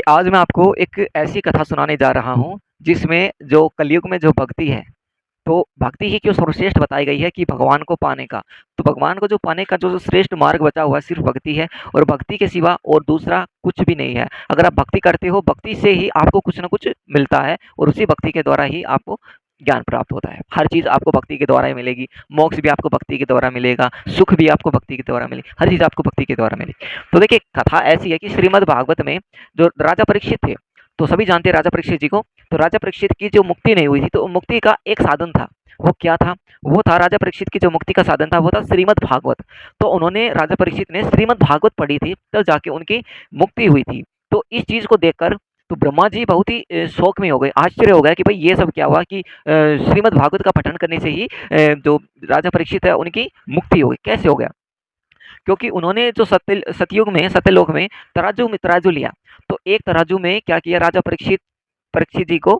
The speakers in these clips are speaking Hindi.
आज मैं आपको एक ऐसी कथा सुनाने जा रहा हूँ, जिसमें जो कलयुग में जो भक्ति है, तो भक्ति ही क्यों सर्वश्रेष्ठ बताई गई है कि भगवान को पाने का। तो भगवान को जो पाने का जो श्रेष्ठ मार्ग बचा हुआ है सिर्फ़ भक्ति है और भक्ति के सिवा और दूसरा कुछ भी नहीं है। अगर आप भक्ति करते हो, भक्ति से ही आपको कुछ न कुछ मिलता है और उसी भक्ति के द्वारा ही आपको ज्ञान प्राप्त होता है। हर चीज़ आपको भक्ति के द्वारा ही मिलेगी, मोक्ष भी आपको भक्ति के द्वारा मिलेगा, सुख भी आपको भक्ति के द्वारा मिलेगी, हर चीज़ आपको भक्ति के द्वारा मिलेगी। तो देखिए कथा ऐसी है कि श्रीमद् भागवत में जो राजा परीक्षित थे, तो सभी जानते हैं राजा परीक्षित जी को। तो राजा परीक्षित की जो मुक्ति नहीं हुई थी, तो मुक्ति का एक साधन था। वो क्या था? वो था राजा परीक्षित की जो मुक्ति का साधन था, वो था श्रीमद् भागवत। तो उन्होंने राजा परीक्षित ने श्रीमद् भागवत पढ़ी थी, तब जाके उनकी मुक्ति हुई थी। तो इस चीज़ को देखकर तो ब्रह्मा जी बहुत ही शौक में हो गए, आश्चर्य हो गया कि भाई ये सब क्या हुआ कि श्रीमद् भागवत का पठन करने से ही जो राजा परीक्षित है उनकी मुक्ति हो गई। कैसे हो गया? क्योंकि उन्होंने जो सतयुग में सत्यलोक में तराजू लिया। तो एक तराजू में क्या किया राजा परीक्षित परीक्षित जी को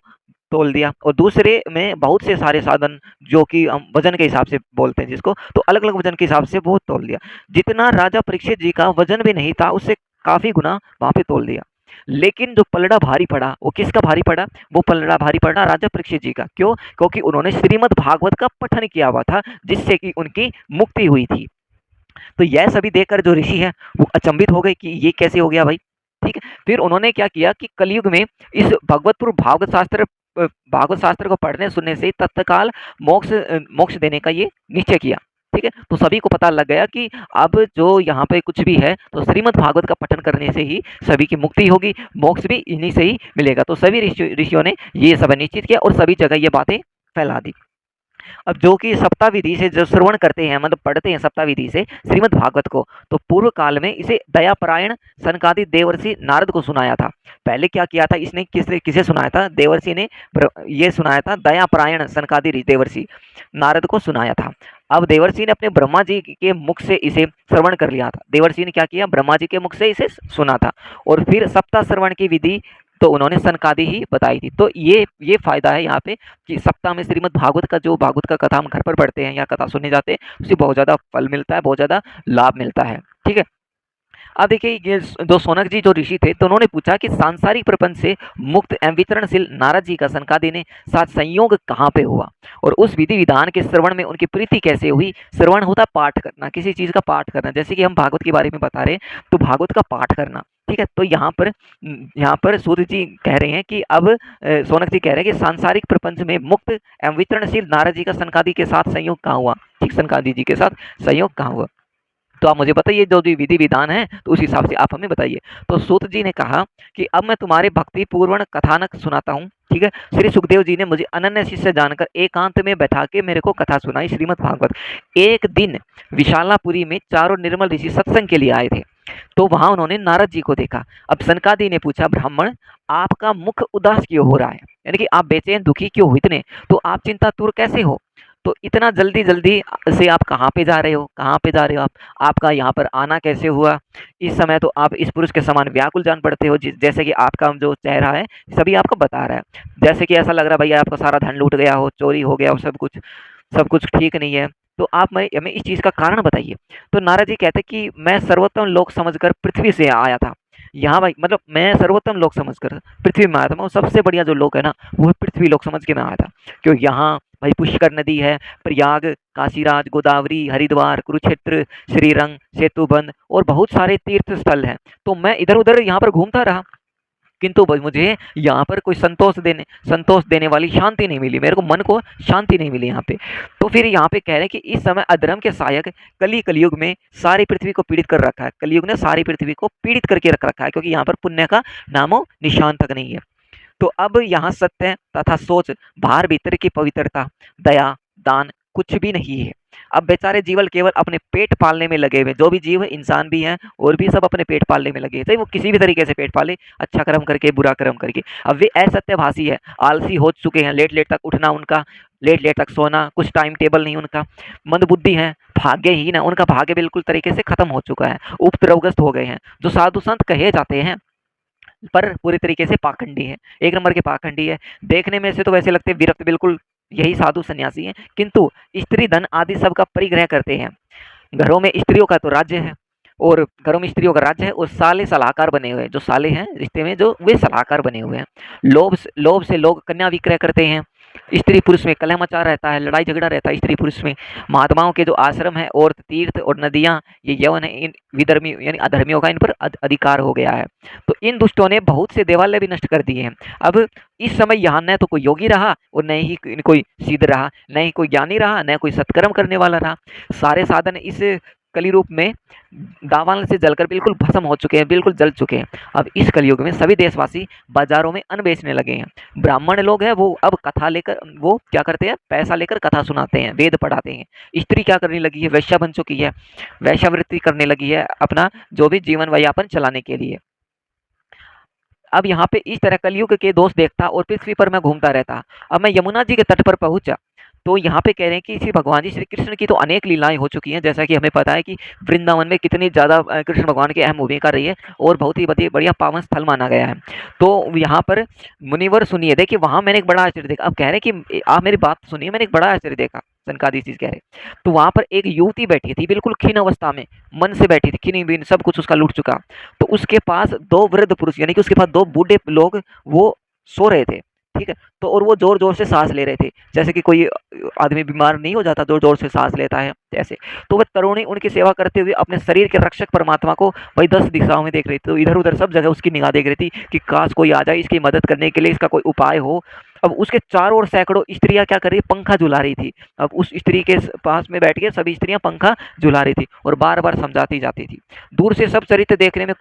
तोल दिया और दूसरे में बहुत से सारे साधन जो कि हम वजन के हिसाब से बोलते हैं जिसको, तो अलग अलग वजन के हिसाब से वो तोल दिया। जितना राजा परीक्षित जी का वजन भी नहीं था, उससे काफी गुना वहां पे तोल दिया। लेकिन जो पलड़ा भारी पड़ा, वो किसका भारी पड़ा? वो पलड़ा भारी पड़ा राजा परीक्षित जी का। क्यों? क्योंकि उन्होंने श्रीमद् भागवत का पठन किया हुआ था, जिससे कि उनकी मुक्ति हुई थी। तो यह सभी देखकर जो ऋषि हैं वो अचंभित हो गए कि ये कैसे हो गया भाई। ठीक है, फिर उन्होंने क्या किया कि कलयुग में इस भगवतपुर भागवत शास्त्र को पढ़ने सुनने से तत्काल मोक्ष देने का ये निश्चय किया। ठीक है, तो सभी को पता लग गया कि अब जो यहाँ पे कुछ भी है तो श्रीमद् भागवत का पठन करने से ही सभी की मुक्ति होगी, मोक्ष भी इन्हीं से ही मिलेगा। तो सभी ऋषियों ने ये सब निश्चित किया और सभी जगह ये बातें फैला दी। अब जो कि सप्ताह विधि से जो श्रवण करते हैं, मतलब पढ़ते हैं सप्ताह विधि से श्रीमद् भागवत को, तो पूर्व काल में इसे दयापरायण सनकादि देवर्षि नारद को सुनाया था। पहले क्या किया था इसने, किसे किसे सुनाया था? देवर्षि ने ये सुनाया था, दयापरायण सनकादि देवर्षि नारद को सुनाया था। अब देवर्षि ने अपने ब्रह्मा जी के मुख से इसे श्रवण कर लिया था। देवर्षि ने क्या किया? ब्रह्मा जी के मुख से इसे सुना था और फिर सप्ताह श्रवण की विधि तो उन्होंने सनकादि ही बताई थी। तो ये फायदा है यहाँ पे कि सप्ताह में श्रीमद् भागवत का जो भागवत का कथा हम घर पर पढ़ते हैं या कथा सुनने जाते हैं, उससे बहुत ज़्यादा फल मिलता है, बहुत ज़्यादा लाभ मिलता है। ठीक है? अब देखिए ये जो सोनक जी जो ऋषि थे, तो उन्होंने पूछा कि सांसारिक प्रपंच से मुक्त एवं वितरणशील नारद जी का सनकादि ने साथ संयोग कहाँ पे हुआ और उस विधि विधान के श्रवण में उनकी प्रीति कैसे हुई? श्रवण होता है पाठ करना, किसी चीज का पाठ करना। जैसे कि हम भागवत के बारे में बता रहे हैं, तो भागवत का पाठ करना। ठीक है, तो यहाँ पर सूर्य जी कह रहे हैं कि अब सोनक जी कह रहे हैं कि सांसारिक प्रपंच में मुक्त एवं वितरणशील नारद जी का सनकादि के साथ संयोग कहाँ हुआ? ठीक, सनकादि जी के साथ संयोग कहाँ हुआ? तो आप मुझे बताइए, जो भी विधि विधान है तो उस हिसाब से आप हमें बताइए। तो सूत जी ने कहा कि अब मैं तुम्हारे भक्ति पूर्ण कथानक सुनाता हूँ। ठीक है, श्री सुखदेव जी ने मुझे अनन्य शिष्य जानकर एकांत में बैठा के मेरे को कथा सुनाई श्रीमद् भागवत। एक दिन विशालापुरी में चारों निर्मल ऋषि सत्संग के लिए आए थे, तो वहां उन्होंने नारद जी को देखा। अब सनकादि ने पूछा, ब्राह्मण आपका मुख उदास क्यों हो रहा है? यानी कि आप बेचैन दुखी क्यों हो इतने? तो आप चिंतातुर कैसे हो? तो इतना जल्दी जल्दी से आप कहाँ पे जा रहे हो? कहाँ पे जा रहे हो आप? आपका यहाँ पर आना कैसे हुआ? इस समय तो आप इस पुरुष के समान व्याकुल जान पड़ते हो, जैसे कि आपका जो चेहरा है सभी आपको बता रहा है। जैसे कि ऐसा लग रहा है भैया आपका सारा धन लूट गया हो, चोरी हो गया हो, सब कुछ ठीक नहीं है। तो आप हमें इस चीज़ का कारण बताइए। तो नारद जी कहते कि मैं सर्वोत्तम लोक समझकर पृथ्वी से आया था। यहाँ भाई मतलब मैं सर्वोत्तम लोक समझकर पृथ्वी में आया था। मतलब सबसे बढ़िया जो लोक है ना, वो पृथ्वी लोक समझ के मैं आया था। क्योंकि यहाँ भाई पुष्कर नदी है, प्रयाग, काशीराज, गोदावरी, हरिद्वार, कुरुक्षेत्र, श्रीरंग, सेतुबंध और बहुत सारे तीर्थ स्थल हैं। तो मैं इधर उधर यहाँ पर घूमता रहा, किंतु मुझे यहाँ पर कोई संतोष देने वाली शांति नहीं मिली, मेरे को मन को शांति नहीं मिली यहाँ पे। तो फिर यहाँ पे कह रहे हैं कि इस समय अधर्म के सहायक कलयुग में सारी पृथ्वी को पीड़ित कर रखा है। कलयुग ने सारी पृथ्वी को पीड़ित करके रख रखा है, क्योंकि यहाँ पर पुण्य का नामो निशान तक नहीं है। तो अब यहाँ सत्य तथा सोच, बाहर भीतर की पवित्रता, दया, दान कुछ भी नहीं है। अब बेचारे जीवल केवल अपने पेट पालने में लगे हुए, जो भी जीव है, इंसान भी हैं और भी सब अपने पेट पालने में लगे हैं, चाहे वो किसी भी तरीके से पेट पाले, अच्छा कर्म करके, बुरा कर्म करके। अब वे असत्यभाषी है, आलसी हो चुके हैं, लेट लेट तक उठना उनका, लेट लेट तक सोना, कुछ टाइम टेबल नहीं उनका, मंदबुद्धि है, भाग्यहीन है, उनका भाग्य बिल्कुल तरीके से खत्म हो चुका है, उपद्रवग्रस्त हो गए हैं। जो साधु संत कहे जाते हैं पर पूरी तरीके से पाखंडी है, एक नंबर के पाखंडी है। देखने में से तो वैसे लगते विरक्त, बिल्कुल यही साधु सन्यासी हैं, किंतु स्त्री धन आदि सब का परिग्रह करते हैं। घरों में स्त्रियों का तो राज्य है, और घरों में स्त्रियों का राज्य है और साले सलाहकार बने हुए हैं, जो साले हैं रिश्ते में जो वे सलाहकार बने हुए हैं। लोभ से लोग कन्या विक्रय करते हैं। स्त्री पुरुष में कलह मचा रहता है, लड़ाई झगड़ा रहता है स्त्री पुरुष में। महात्माओं के जो आश्रम है और तीर्थ और नदियां, ये यवन है, इन विधर्मी यानी अधर्मियों का इन पर अधिकार हो गया है। तो इन दुष्टों ने बहुत से देवालय भी नष्ट कर दिए हैं। अब इस समय यहाँ न तो कोई योगी रहा और न ही कोई सिद्ध रहा, न ही कोई ज्ञानी रहा, न कोई सत्कर्म करने वाला रहा। सारे साधन इस कली रूप में दावानल से जलकर बिल्कुल भस्म हो चुके हैं, बिल्कुल जल चुके हैं। अब इस कलयुग में सभी देशवासी बाजारों में अन्न बेचने लगे हैं। ब्राह्मण लोग हैं वो अब कथा लेकर वो क्या करते हैं, पैसा लेकर कथा सुनाते हैं, वेद पढ़ाते हैं। स्त्री क्या करने लगी है, वैश्या बन चुकी है, वैश्यावृत्ति करने लगी है अपना जो भी जीवन यापन चलाने के लिए। अब यहाँ पे इस तरह कलयुग के दोष देखता और पृथ्वी पर मैं घूमता रहता। अब मैं यमुना जी के तट पर पहुंचा तो यहाँ पे कह रहे हैं कि श्री भगवान जी श्री कृष्ण की तो अनेक लीलाएं हो चुकी हैं, जैसा कि हमें पता है कि वृंदावन में कितनी ज़्यादा कृष्ण भगवान की अहम भूमिका रही है और बहुत ही बढ़िया पावन स्थल माना गया है। तो यहाँ पर मुनिवर सुनिए, देखिए वहाँ मैंने एक बड़ा आश्चर्य देखा। अब कह रहे हैं कि आप मेरी बात सुनिए, मैंने एक बड़ा आश्चर्य देखा। सनकादिक चीज कह रहे, तो वहां पर एक युवती बैठी थी बिल्कुल खीन अवस्था में, मन से बैठी थी, खीनी बीन सब कुछ उसका लूट चुका। तो उसके पास दो वृद्ध पुरुष यानी कि उसके पास दो बूढ़े लोग वो सो रहे थे, ठीक है। तो और वो जोर जोर से सांस ले रहे थे, जैसे कि कोई आदमी बीमार नहीं हो जाता जोर जोर से सांस लेता है ऐसे। तो वह तरुणी उनकी सेवा करते हुए अपने शरीर के रक्षक परमात्मा को वही 10 दिशाओं में देख रही थी। तो इधर उधर सब जगह उसकी निगाह देख रही थी कि काश कोई आ जाए इसकी मदद करने के लिए, इसका कोई उपाय हो। अब उसके चारों ओर सैकड़ों स्त्रियां क्या कर रही, पंखा झुला रही थी। अब उस स्त्री के पास में बैठ के सभी स्त्रियां पंखा झुला रही थी और बार बार समझाती जाती थी। दूर से सब चरित्र देखने में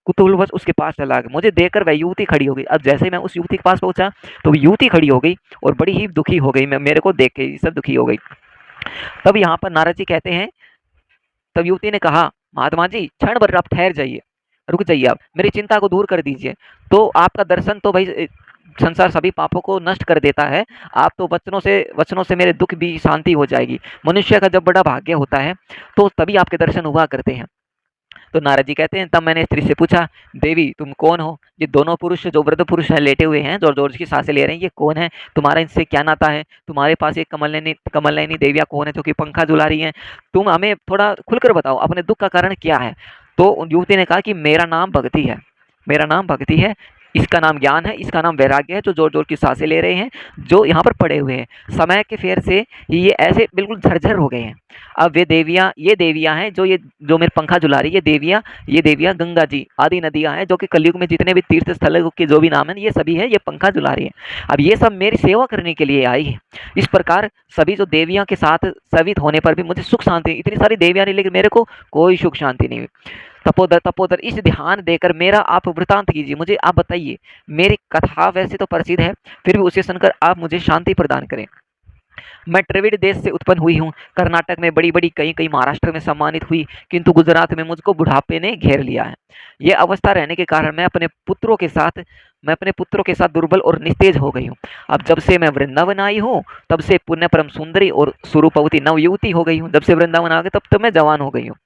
कुतूहलवश उसके पास चला गया। मुझे देखकर वह युवती खड़ी हो गई। अब जैसे ही मैं उस युवती के पास पहुंचा तो वो युवती खड़ी हो गई और बड़ी ही दुखी हो गई, मैं मेरे को देख के सब दुखी हो गई। तब यहाँ पर नारद जी कहते हैं, तब युवती ने कहा, महात्मा जी क्षण भर आप ठहर जाइए, रुक जाइए, आप मेरी चिंता को दूर कर दीजिए। तो आपका दर्शन तो भाई संसार सभी पापों को नष्ट कर देता है। आप तो वचनों से मेरे दुख भी शांति हो जाएगी। मनुष्य का जब बड़ा भाग्य होता है तो तभी आपके दर्शन हुआ करते हैं। तो नारद जी कहते हैं, तब मैंने स्त्री से पूछा, देवी तुम कौन हो? ये दोनों पुरुष जो वृद्ध पुरुष हैं लेटे हुए हैं, जोर जोर की सांसें ले रहे हैं, ये कौन है? तुम्हारा इनसे क्या नाता है? तुम्हारे पास ये कमलनयनी देवियाँ कौन है जो कि पंखा झुला रही हैं? तुम हमें थोड़ा खुलकर बताओ अपने दुख का कारण क्या है? तो उन युवती ने कहा कि मेरा नाम भक्ति है, मेरा नाम भक्ति है, इसका नाम ज्ञान है, इसका नाम वैराग्य है, जो जोर जोर की सांसें ले रहे हैं, जो यहाँ पर पड़े हुए हैं। समय के फेर से ये ऐसे बिल्कुल झरझर हो गए हैं। अब वे देवियाँ, ये देवियाँ हैं जो मेरे पंखा झुला रही है, ये देवियाँ गंगा जी आदि नदियाँ हैं जो कि कलयुग में जितने भी तीर्थ स्थल के जो भी नाम है ये सभी है, ये पंखा झुला रही है। अब ये सब मेरी सेवा करने के लिए आई है। इस प्रकार सभी जो देवियाँ के साथ सवित होने पर भी मुझे सुख शांति, इतनी सारी देवियाँ नहीं लेकिन मेरे को कोई सुख शांति नहीं हुई। तपोधर इस ध्यान देकर मेरा आप वृतांत कीजिए, मुझे आप बताइए। मेरी कथा वैसे तो प्रसिद्ध है, फिर भी उसे सुनकर आप मुझे शांति प्रदान करें। मैं द्रविड़ देश से उत्पन्न हुई हूँ, कर्नाटक में बड़ी बड़ी कई महाराष्ट्र में सम्मानित हुई, किंतु गुजरात में मुझको बुढ़ापे ने घेर लिया है। ये अवस्था रहने के कारण मैं अपने पुत्रों के साथ दुर्बल और निस्तेज हो गई हूँ। अब जब से मैं वृंदावन आई हूँ तब से पुण्य परम सुंदरी और स्वरूपवती नवयुवती हो गई हूँ। जब से वृंदावन आ गई तब तो मैं जवान हो गई हूँ,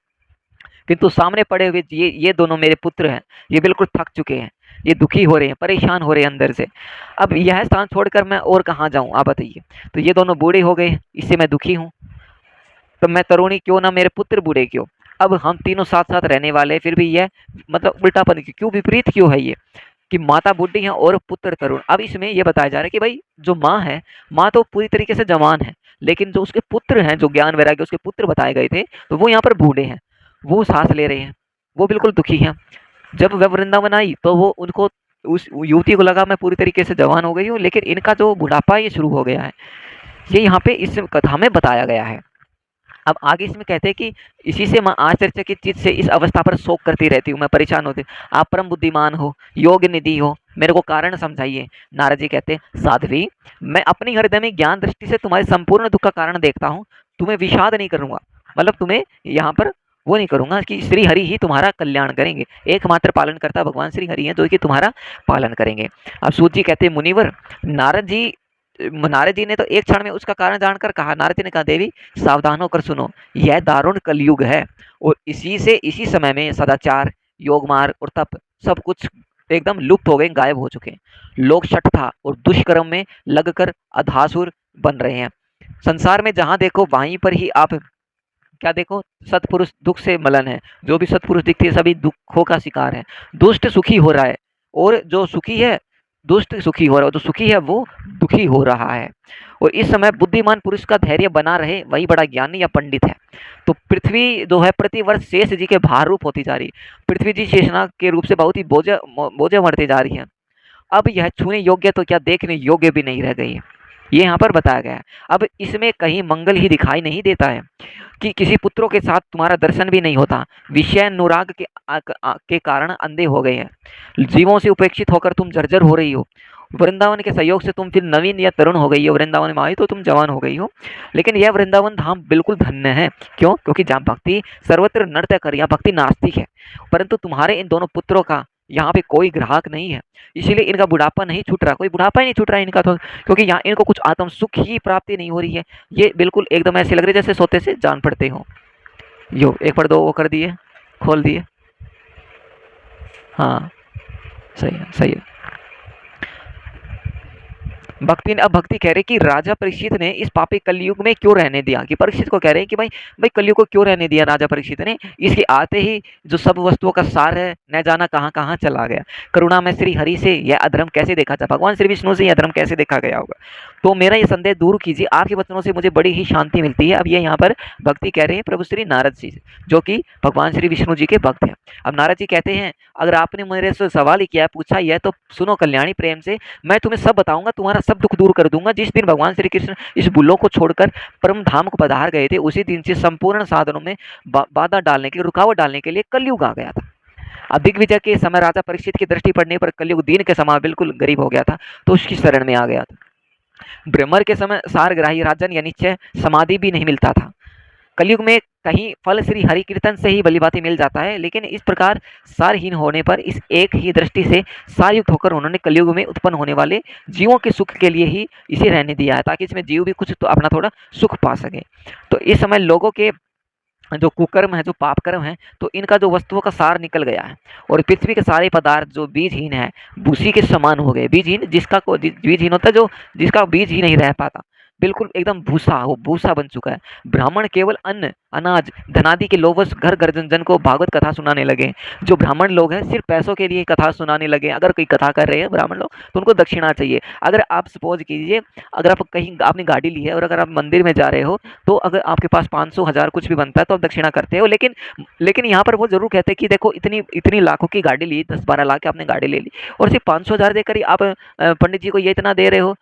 किंतु सामने पड़े हुए ये दोनों मेरे पुत्र हैं, ये बिल्कुल थक चुके हैं, ये दुखी हो रहे हैं, परेशान हो रहे हैं अंदर से। अब यह स्थान छोड़कर मैं और कहाँ जाऊँ, आप बताइए। तो ये दोनों बूढ़े हो गए, इससे मैं दुखी हूँ। तो मैं तरुणी क्यों ना, मेरे पुत्र बूढ़े क्यों? अब हम तीनों साथ साथ रहने वाले, फिर भी यह मतलब उल्टापन क्यों, विपरीत क्यों है ये कि माता बूढ़ी है और पुत्र तरुण। अब इसमें यह बताया जा रहा है कि भाई जो माँ है, माँ तो पूरी तरीके से जवान है, लेकिन जो उसके पुत्र हैं, जो ज्ञान वैराग्य उसके पुत्र बताए गए थे, तो वो यहाँ पर बूढ़े हैं, वो सांस ले रहे हैं, वो बिल्कुल दुखी हैं। जब वह वृंदावन आई तो वो उनको उस युवती को लगा मैं पूरी तरीके से जवान हो गई हूँ, लेकिन इनका जो बुढ़ापा ये शुरू हो गया है, ये यहाँ पे इस कथा में बताया गया है। अब आगे इसमें कहते हैं कि इसी से मैं आश्चर्यचकित चित्त से इस अवस्था पर शोक करती रहती हूँ, मैं परेशान होती। आप परम बुद्धिमान हो, योग निधि हो, मेरे को कारण समझाइए। नारद जी कहते हैं, साध्वी मैं अपनी हृदय में ज्ञान दृष्टि से तुम्हारे संपूर्ण दुख का कारण देखता हूँ, तुम्हें विषाद नहीं करूंगा, मतलब तुम्हें यहाँ पर वो नहीं करूंगा कि श्री हरि ही तुम्हारा कल्याण करेंगे। एकमात्र पालन करता भगवान श्री हरि हैं जो कि तुम्हारा पालन करेंगे। अब सूत जी कहते हैं, मुनिवर नारद जी ने तो एक क्षण में उसका कारण जानकर कहा। नारद जी ने कहा, देवी सावधान होकर सुनो, यह दारुण कलयुग है और इसी समय में सदाचार, योग मार्ग और तप सब कुछ एकदम लुप्त हो गए, गायब हो चुके हैं। लोग शठता और दुष्कर्म में लगकर अधासुर बन रहे हैं। संसार में जहां देखो वहीं पर ही आप क्या देखो, सत्पुरुष दुख से मलन है, जो भी सत्पुरुष दिखते हैं सभी दुखों का शिकार है। दुष्ट सुखी हो रहा है और जो सुखी है दुष्ट सुखी हो रहा है, जो सुखी है वो दुखी हो रहा है। और इस समय बुद्धिमान पुरुष का धैर्य बना रहे वही बड़ा ज्ञानी या पंडित है। तो पृथ्वी जो है प्रतिवर्ष शेष जी के भार रूप होती जा रही है। पृथ्वी जी शेषनाग के रूप से बहुत ही बोझ मरती जा रही है। अब यह छूने योग्य तो क्या देखने योग्य भी नहीं रह गई है, ये यहाँ पर बताया गया है। अब इसमें कहीं मंगल ही दिखाई नहीं देता है कि किसी पुत्रों के साथ तुम्हारा दर्शन भी नहीं होता, विषय अनुराग के कारण अंधे हो गए हैं, जीवों से उपेक्षित होकर तुम जर्जर हो रही हो, वृंदावन के सहयोग से तुम फिर नवीन या तरुण हो गई हो, वृंदावन में आई तो तुम जवान हो गई हो। लेकिन यह वृंदावन धाम बिल्कुल धन्य है। क्यों? क्योंकि जहाँ भक्ति सर्वत्र नृत्य कर, यहाँ भक्ति नास्तिक है। परंतु तुम्हारे इन दोनों पुत्रों का यहाँ पे कोई ग्राहक नहीं है, इसीलिए इनका बुढ़ापा नहीं छूट रहा, कोई बुढ़ापा ही नहीं छूट रहा है इनका तो, क्योंकि यहाँ इनको कुछ आत्म सुख ही प्राप्ति नहीं हो रही है। ये बिल्कुल एकदम ऐसे लग रहे जैसे सोते से जान पड़ते हो। यो एक पर दो वो कर दिए, खोल दिए। हाँ, सही है, सही है। भक्ति ने अब भक्ति कह रहे कि राजा परीक्षित ने इस पापी कलयुग में क्यों रहने दिया, कि परीक्षित को कह रहे हैं कि भाई भाई कलयुग को क्यों रहने दिया राजा परीक्षित ने, इसके आते ही जो सब वस्तुओं का सार है न जाना कहाँ कहाँ चला गया। करुणा में श्री हरि से यह अधर्म कैसे देखा था, भगवान श्री विष्णु से यह अधर्म कैसे देखा गया होगा। तो मेरा ये संदेह दूर कीजिए, आपके वचनों से मुझे बड़ी ही शांति मिलती है। अब ये यहाँ पर भक्ति कह रहे हैं प्रभु श्री नारद जी, जो कि भगवान श्री विष्णु जी के भक्त हैं। अब नारद जी कहते हैं अगर आपने मेरे से सवाल ही किया पूछा यह तो सुनो कल्याणी प्रेम से, मैं तुम्हें सब बताऊंगा, तुम्हारा सब दुख दूर कर दूंगा। जिस दिन भगवान श्री कृष्ण इस बुलों को छोड़कर परम धाम को पधार गए थे, उसी दिन से संपूर्ण साधनों में बाधा डालने के लिए, रुकावट डालने के लिए कलयुग आ गया था। अब दिग्विजय के समय राजा परीक्षित की दृष्टि पड़ने पर कलयुग दीन के समान बिल्कुल गरीब हो गया था, तो उसकी शरण में आ गया था। ब्रह्मर के समय सारग्राही राजन या निश्चय समाधि भी नहीं मिलता था। कलयुग में कहीं फल श्री हरि कीर्तन से ही भलीभांति मिल जाता है, लेकिन इस प्रकार सारहीन होने पर इस एक ही दृष्टि से सारयुक्त होकर उन्होंने कलयुग में उत्पन्न होने वाले जीवों के सुख के लिए ही इसे रहने दिया है, ताकि इसमें जीव भी कुछ तो अपना थोड़ा सुख पा सके। तो इस समय लोगों के जो कुकर्म है, जो पाप कर्म है, तो इनका जो वस्तुओं का सार निकल गया है और पृथ्वी के सारे पदार्थ जो बीजहीन है भूसी के समान हो गए। बीजहीन जिसका बीजहीन होता है, जो जिसका बीज ही नहीं रह पाता, बिल्कुल एकदम भूसा, वो भूसा बन चुका है। ब्राह्मण केवल अन्न अनाज धनादि के लोभवश घर घर जन जन को भागवत कथा सुनाने लगे। जो ब्राह्मण लोग हैं सिर्फ पैसों के लिए कथा सुनाने लगे। अगर कोई कथा कर रहे हैं ब्राह्मण लोग तो उनको दक्षिणा चाहिए। अगर आप सपोज कीजिए, अगर आप कहीं आपने गाड़ी ली है और अगर आप मंदिर में जा रहे हो, तो अगर आपके पास 500 हजार कुछ भी बनता है तो आप दक्षिणा करते हो। लेकिन लेकिन यहाँ पर वो जरूर कहते हैं कि देखो इतनी इतनी लाखों की गाड़ी ली, 10-12 लाख की आपने गाड़ी ले ली और सिर्फ 500 हजार देकर ही आप पंडित जी को ये इतना दे रहे हो।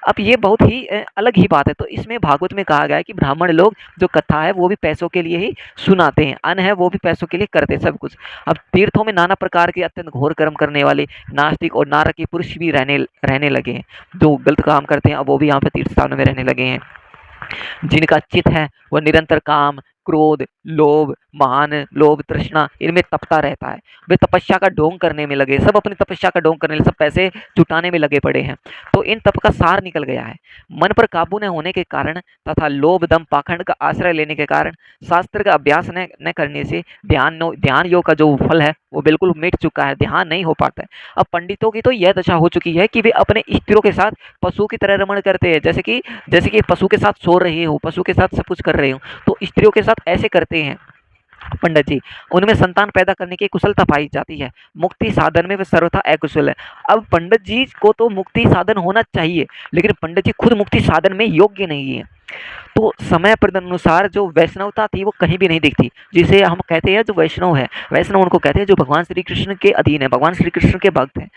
अब ये बहुत ही अलग ही बात है। तो इसमें भागवत में कहा गया है कि ब्राह्मण लोग जो कथा है वो भी पैसों के लिए ही सुनाते हैं, अन्न है वो भी पैसों के लिए करते हैं सब कुछ। अब तीर्थों में नाना प्रकार के अत्यंत घोर कर्म करने वाले नास्तिक और नारकी पुरुष भी रहने लगे हैं, जो गलत काम करते हैं अब वो भी यहाँ पे तीर्थ स्थानों में रहने लगे हैं। जिनका चित्त है वह निरंतर काम क्रोध लोभ महान लोभ तृष्णा इनमें तपता रहता है। वे तपस्या का ढोंग करने में लगे, सब अपनी तपस्या का ढोंग करने, सब पैसे जुटाने में लगे पड़े हैं। तो इन तप का सार निकल गया है। मन पर काबू न होने के कारण तथा लोभ दम पाखंड का आश्रय लेने के कारण शास्त्र का अभ्यास न करने से ध्यान योग का जो फल है वो बिल्कुल मिट चुका है, ध्यान नहीं हो पाता है। अब पंडितों की तो यह दशा हो चुकी है कि वे अपने स्त्रियों के साथ पशु की तरह रमण करते हैं, जैसे कि पशु के साथ सो रहे हो, पशु के साथ सब कुछ कर रहे हो, तो स्त्रियों के साथ ऐसे करते हैं पंडित जी। उनमें संतान पैदा करने की कुशलता पाई जाती है, मुक्ति साधन में वे सर्वथा अकुशल है। अब पंडित जी को तो मुक्ति साधन होना चाहिए, लेकिन पंडित जी खुद मुक्ति साधन में योग्य नहीं है। तो समय अनुसार जो वैष्णवता थी वो कहीं भी नहीं दिखती, जिसे हम कहते हैं जो वैष्णव है, वैष्णव उनको कहते हैं जो भगवान श्री कृष्ण के अधीन है, भगवान श्री कृष्ण के भक्त हैं,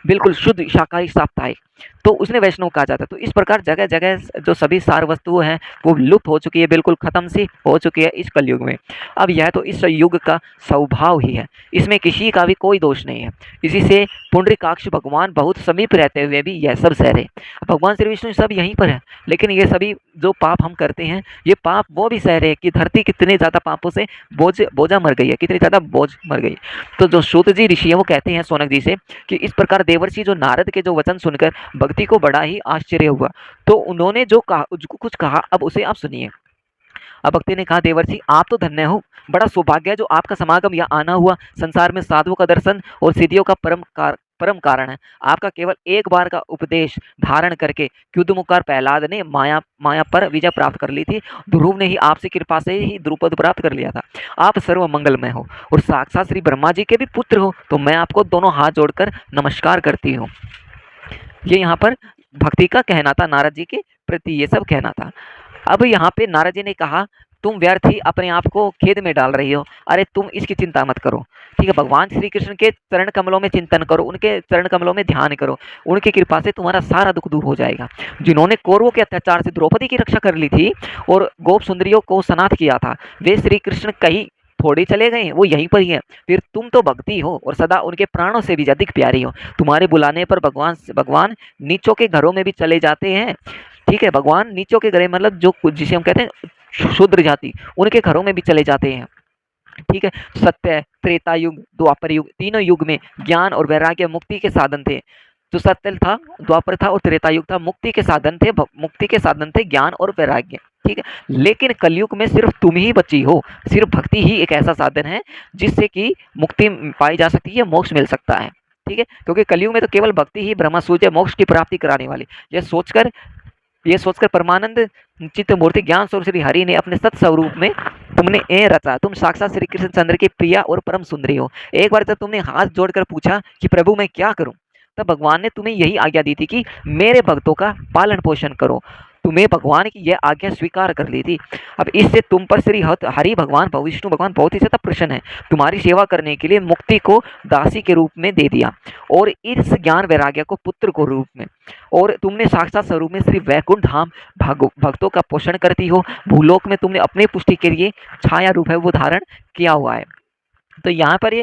बिल्कुल शुद्ध शाकाहारी साप्ताहिक, तो उसने वैष्णव कहा जाता है। तो इस प्रकार जगह जगह जो सभी सार वस्तुएं हैं वो लुप्त हो चुकी है, बिल्कुल खत्म सी हो चुकी है इस कलयुग में। अब यह तो इस युग का स्वभाव ही है, इसमें किसी का भी कोई दोष नहीं है। इसी से पुंडरीकाक्ष भगवान बहुत समीप रहते हुए भी यह सब सह रहे। भगवान श्री विष्णु सब यहीं पर है, लेकिन ये सभी जो पाप हम करते हैं ये पाप वो भी सह रहे हैं कि धरती कितने ज़्यादा पापों से बोझा मर गई है, कितनी ज़्यादा बोझ मर गई। तो जो सूत जी ऋषि है वो कहते हैं सोनक जी से कि इस प्रकार देवर्षि जो नारद के जो वचन सुनकर भक्ति को बड़ा ही आश्चर्य हुआ, तो उन्होंने जो कहा कुछ कहा, अब उसे आप सुनिए। अब भक्ति ने कहा देवर्षि आप तो धन्य हो, बड़ा सौभाग्य है जो आपका समागम या आना हुआ। संसार में साधुओं का दर्शन और सिद्धियों का परम परम कारण है। आपका केवल एक बार का उपदेश धारण करके क्युदमुकार प्रहलाद ने माया माया पर विजय प्राप्त कर ली थी। ध्रुव ने ही आपसे कृपा से ही द्रुपद प्राप्त कर लिया था। आप सर्व मंगलमय हो और साक्षात श्री ब्रह्मा जी के भी पुत्र हो, तो मैं आपको दोनों हाथ जोड़कर नमस्कार करती हूँ। ये यहाँ पर भक्ति का कहना था, नारद जी के प्रति ये सब कहना था। अब यहाँ पे नारद जी ने कहा, तुम व्यर्थ ही अपने आप को खेद में डाल रही हो, अरे तुम इसकी चिंता मत करो, ठीक है। भगवान श्री कृष्ण के चरण कमलों में चिंतन करो, उनके चरण कमलों में ध्यान करो, उनकी कृपा से तुम्हारा सारा दुख दूर हो जाएगा। जिन्होंने कौरवों के अत्याचार से द्रौपदी की रक्षा कर ली थी और गोप सुंदरियों को सनाथ किया था, वे श्री कृष्ण कहीं थोड़े चले गए, वो यहीं पर ही है। फिर तुम तो भक्ति हो और सदा उनके प्राणों से भी अधिक प्यारी हो। तुम्हारे बुलाने पर भगवान नीचों के घरों में भी चले जाते हैं, ठीक है। भगवान नीचों के घरे मतलब जो जिसे हम कहते हैं शूद्र जाति, उनके घरों में भी चले जाते हैं, ठीक है। सत्य, त्रेता युग, द्वापर युग, तीनों युग में ज्ञान और वैराग्य मुक्ति के साधन थे। जो सत्य था, द्वापर था और त्रेता युग था, मुक्ति के साधन थे, मुक्ति के साधन थे ज्ञान और वैराग्य, ठीक है। लेकिन कलयुग में सिर्फ तुम ही बची हो, सिर्फ भक्ति ही एक ऐसा साधन है जिससे कि मुक्ति पाई जा सकती है, मोक्ष मिल सकता है, ठीक है। क्योंकि कलयुग में तो केवल भक्ति ही ब्रह्म सूर्य मोक्ष की प्राप्ति कराने वाली। ये सोचकर परमानंद चित्त मूर्ति ज्ञान स्वरूप श्री हरि ने अपने सत स्वरूप में तुमने ए रचा, तुम साक्षात श्री कृष्ण चंद्र की प्रिया और परम सुंदरी हो। एक बार जब तुमने हाथ जोड़कर पूछा कि प्रभु मैं क्या करूं, तब भगवान ने तुम्हें यही आज्ञा दी थी कि मेरे भक्तों का पालन पोषण करो। तुम्हें भगवान की यह आज्ञा स्वीकार कर ली थी। अब इससे तुम पर श्री हरि भगवान विष्णु भगवान बहुत ही ज्यादा प्रसन्न है। तुम्हारी सेवा करने के लिए मुक्ति को दासी के रूप में दे दिया और इस ज्ञान वैराग्य को पुत्र को रूप में, और तुमने साक्षात स्वरूप में श्री वैकुंठ धाम भक्तों का पोषण करती हो। भूलोक में तुमने अपनी पुष्टि के लिए छाया रूप है वो धारण किया हुआ है। तो यहाँ पर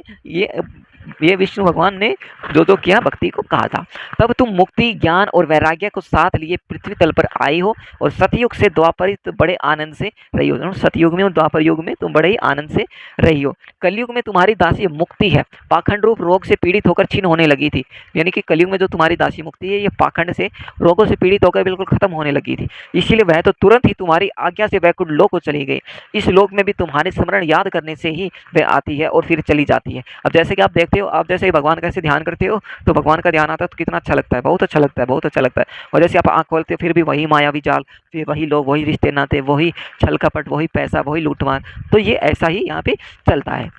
ये विष्णु भगवान ने जो जो किया भक्ति को कहा था। तब तुम मुक्ति ज्ञान और वैराग्य को साथ लिए पृथ्वी तल पर आई हो और सतयुग से द्वापर बड़े आनंद से रही हो। सतयुग में और द्वापर युग में तुम बड़े ही आनंद से रही हो। कलयुग में तुम्हारी दासी मुक्ति है, पाखंड रूप रोग से पीड़ित होकर छीन होने लगी थी। यानी कि कलयुग में जो तुम्हारी दासी मुक्ति है, ये पाखंड से रोगों से पीड़ित होकर बिल्कुल खत्म होने लगी थी। इसीलिए वह तो तुरंत ही तुम्हारी आज्ञा से वैकुंठ लोक को चली गई। इस लोक में भी तुम्हारे स्मरण याद करने से ही वह आती है और फिर चली जाती है। अब जैसे कि आप देखते हो, आप जैसे भगवान का ऐसे ध्यान करते हो तो भगवान का ध्यान आता है तो कितना अच्छा लगता है, बहुत अच्छा लगता है, बहुत अच्छा लगता है। और जैसे आप आंख खोलते हो फिर भी वही मायावी जाल, फिर वही लोग, वही रिश्ते नाते, वही छल कपट, वही पैसा, वही लूटमार। तो ये ऐसा ही यहाँ पे चलता है।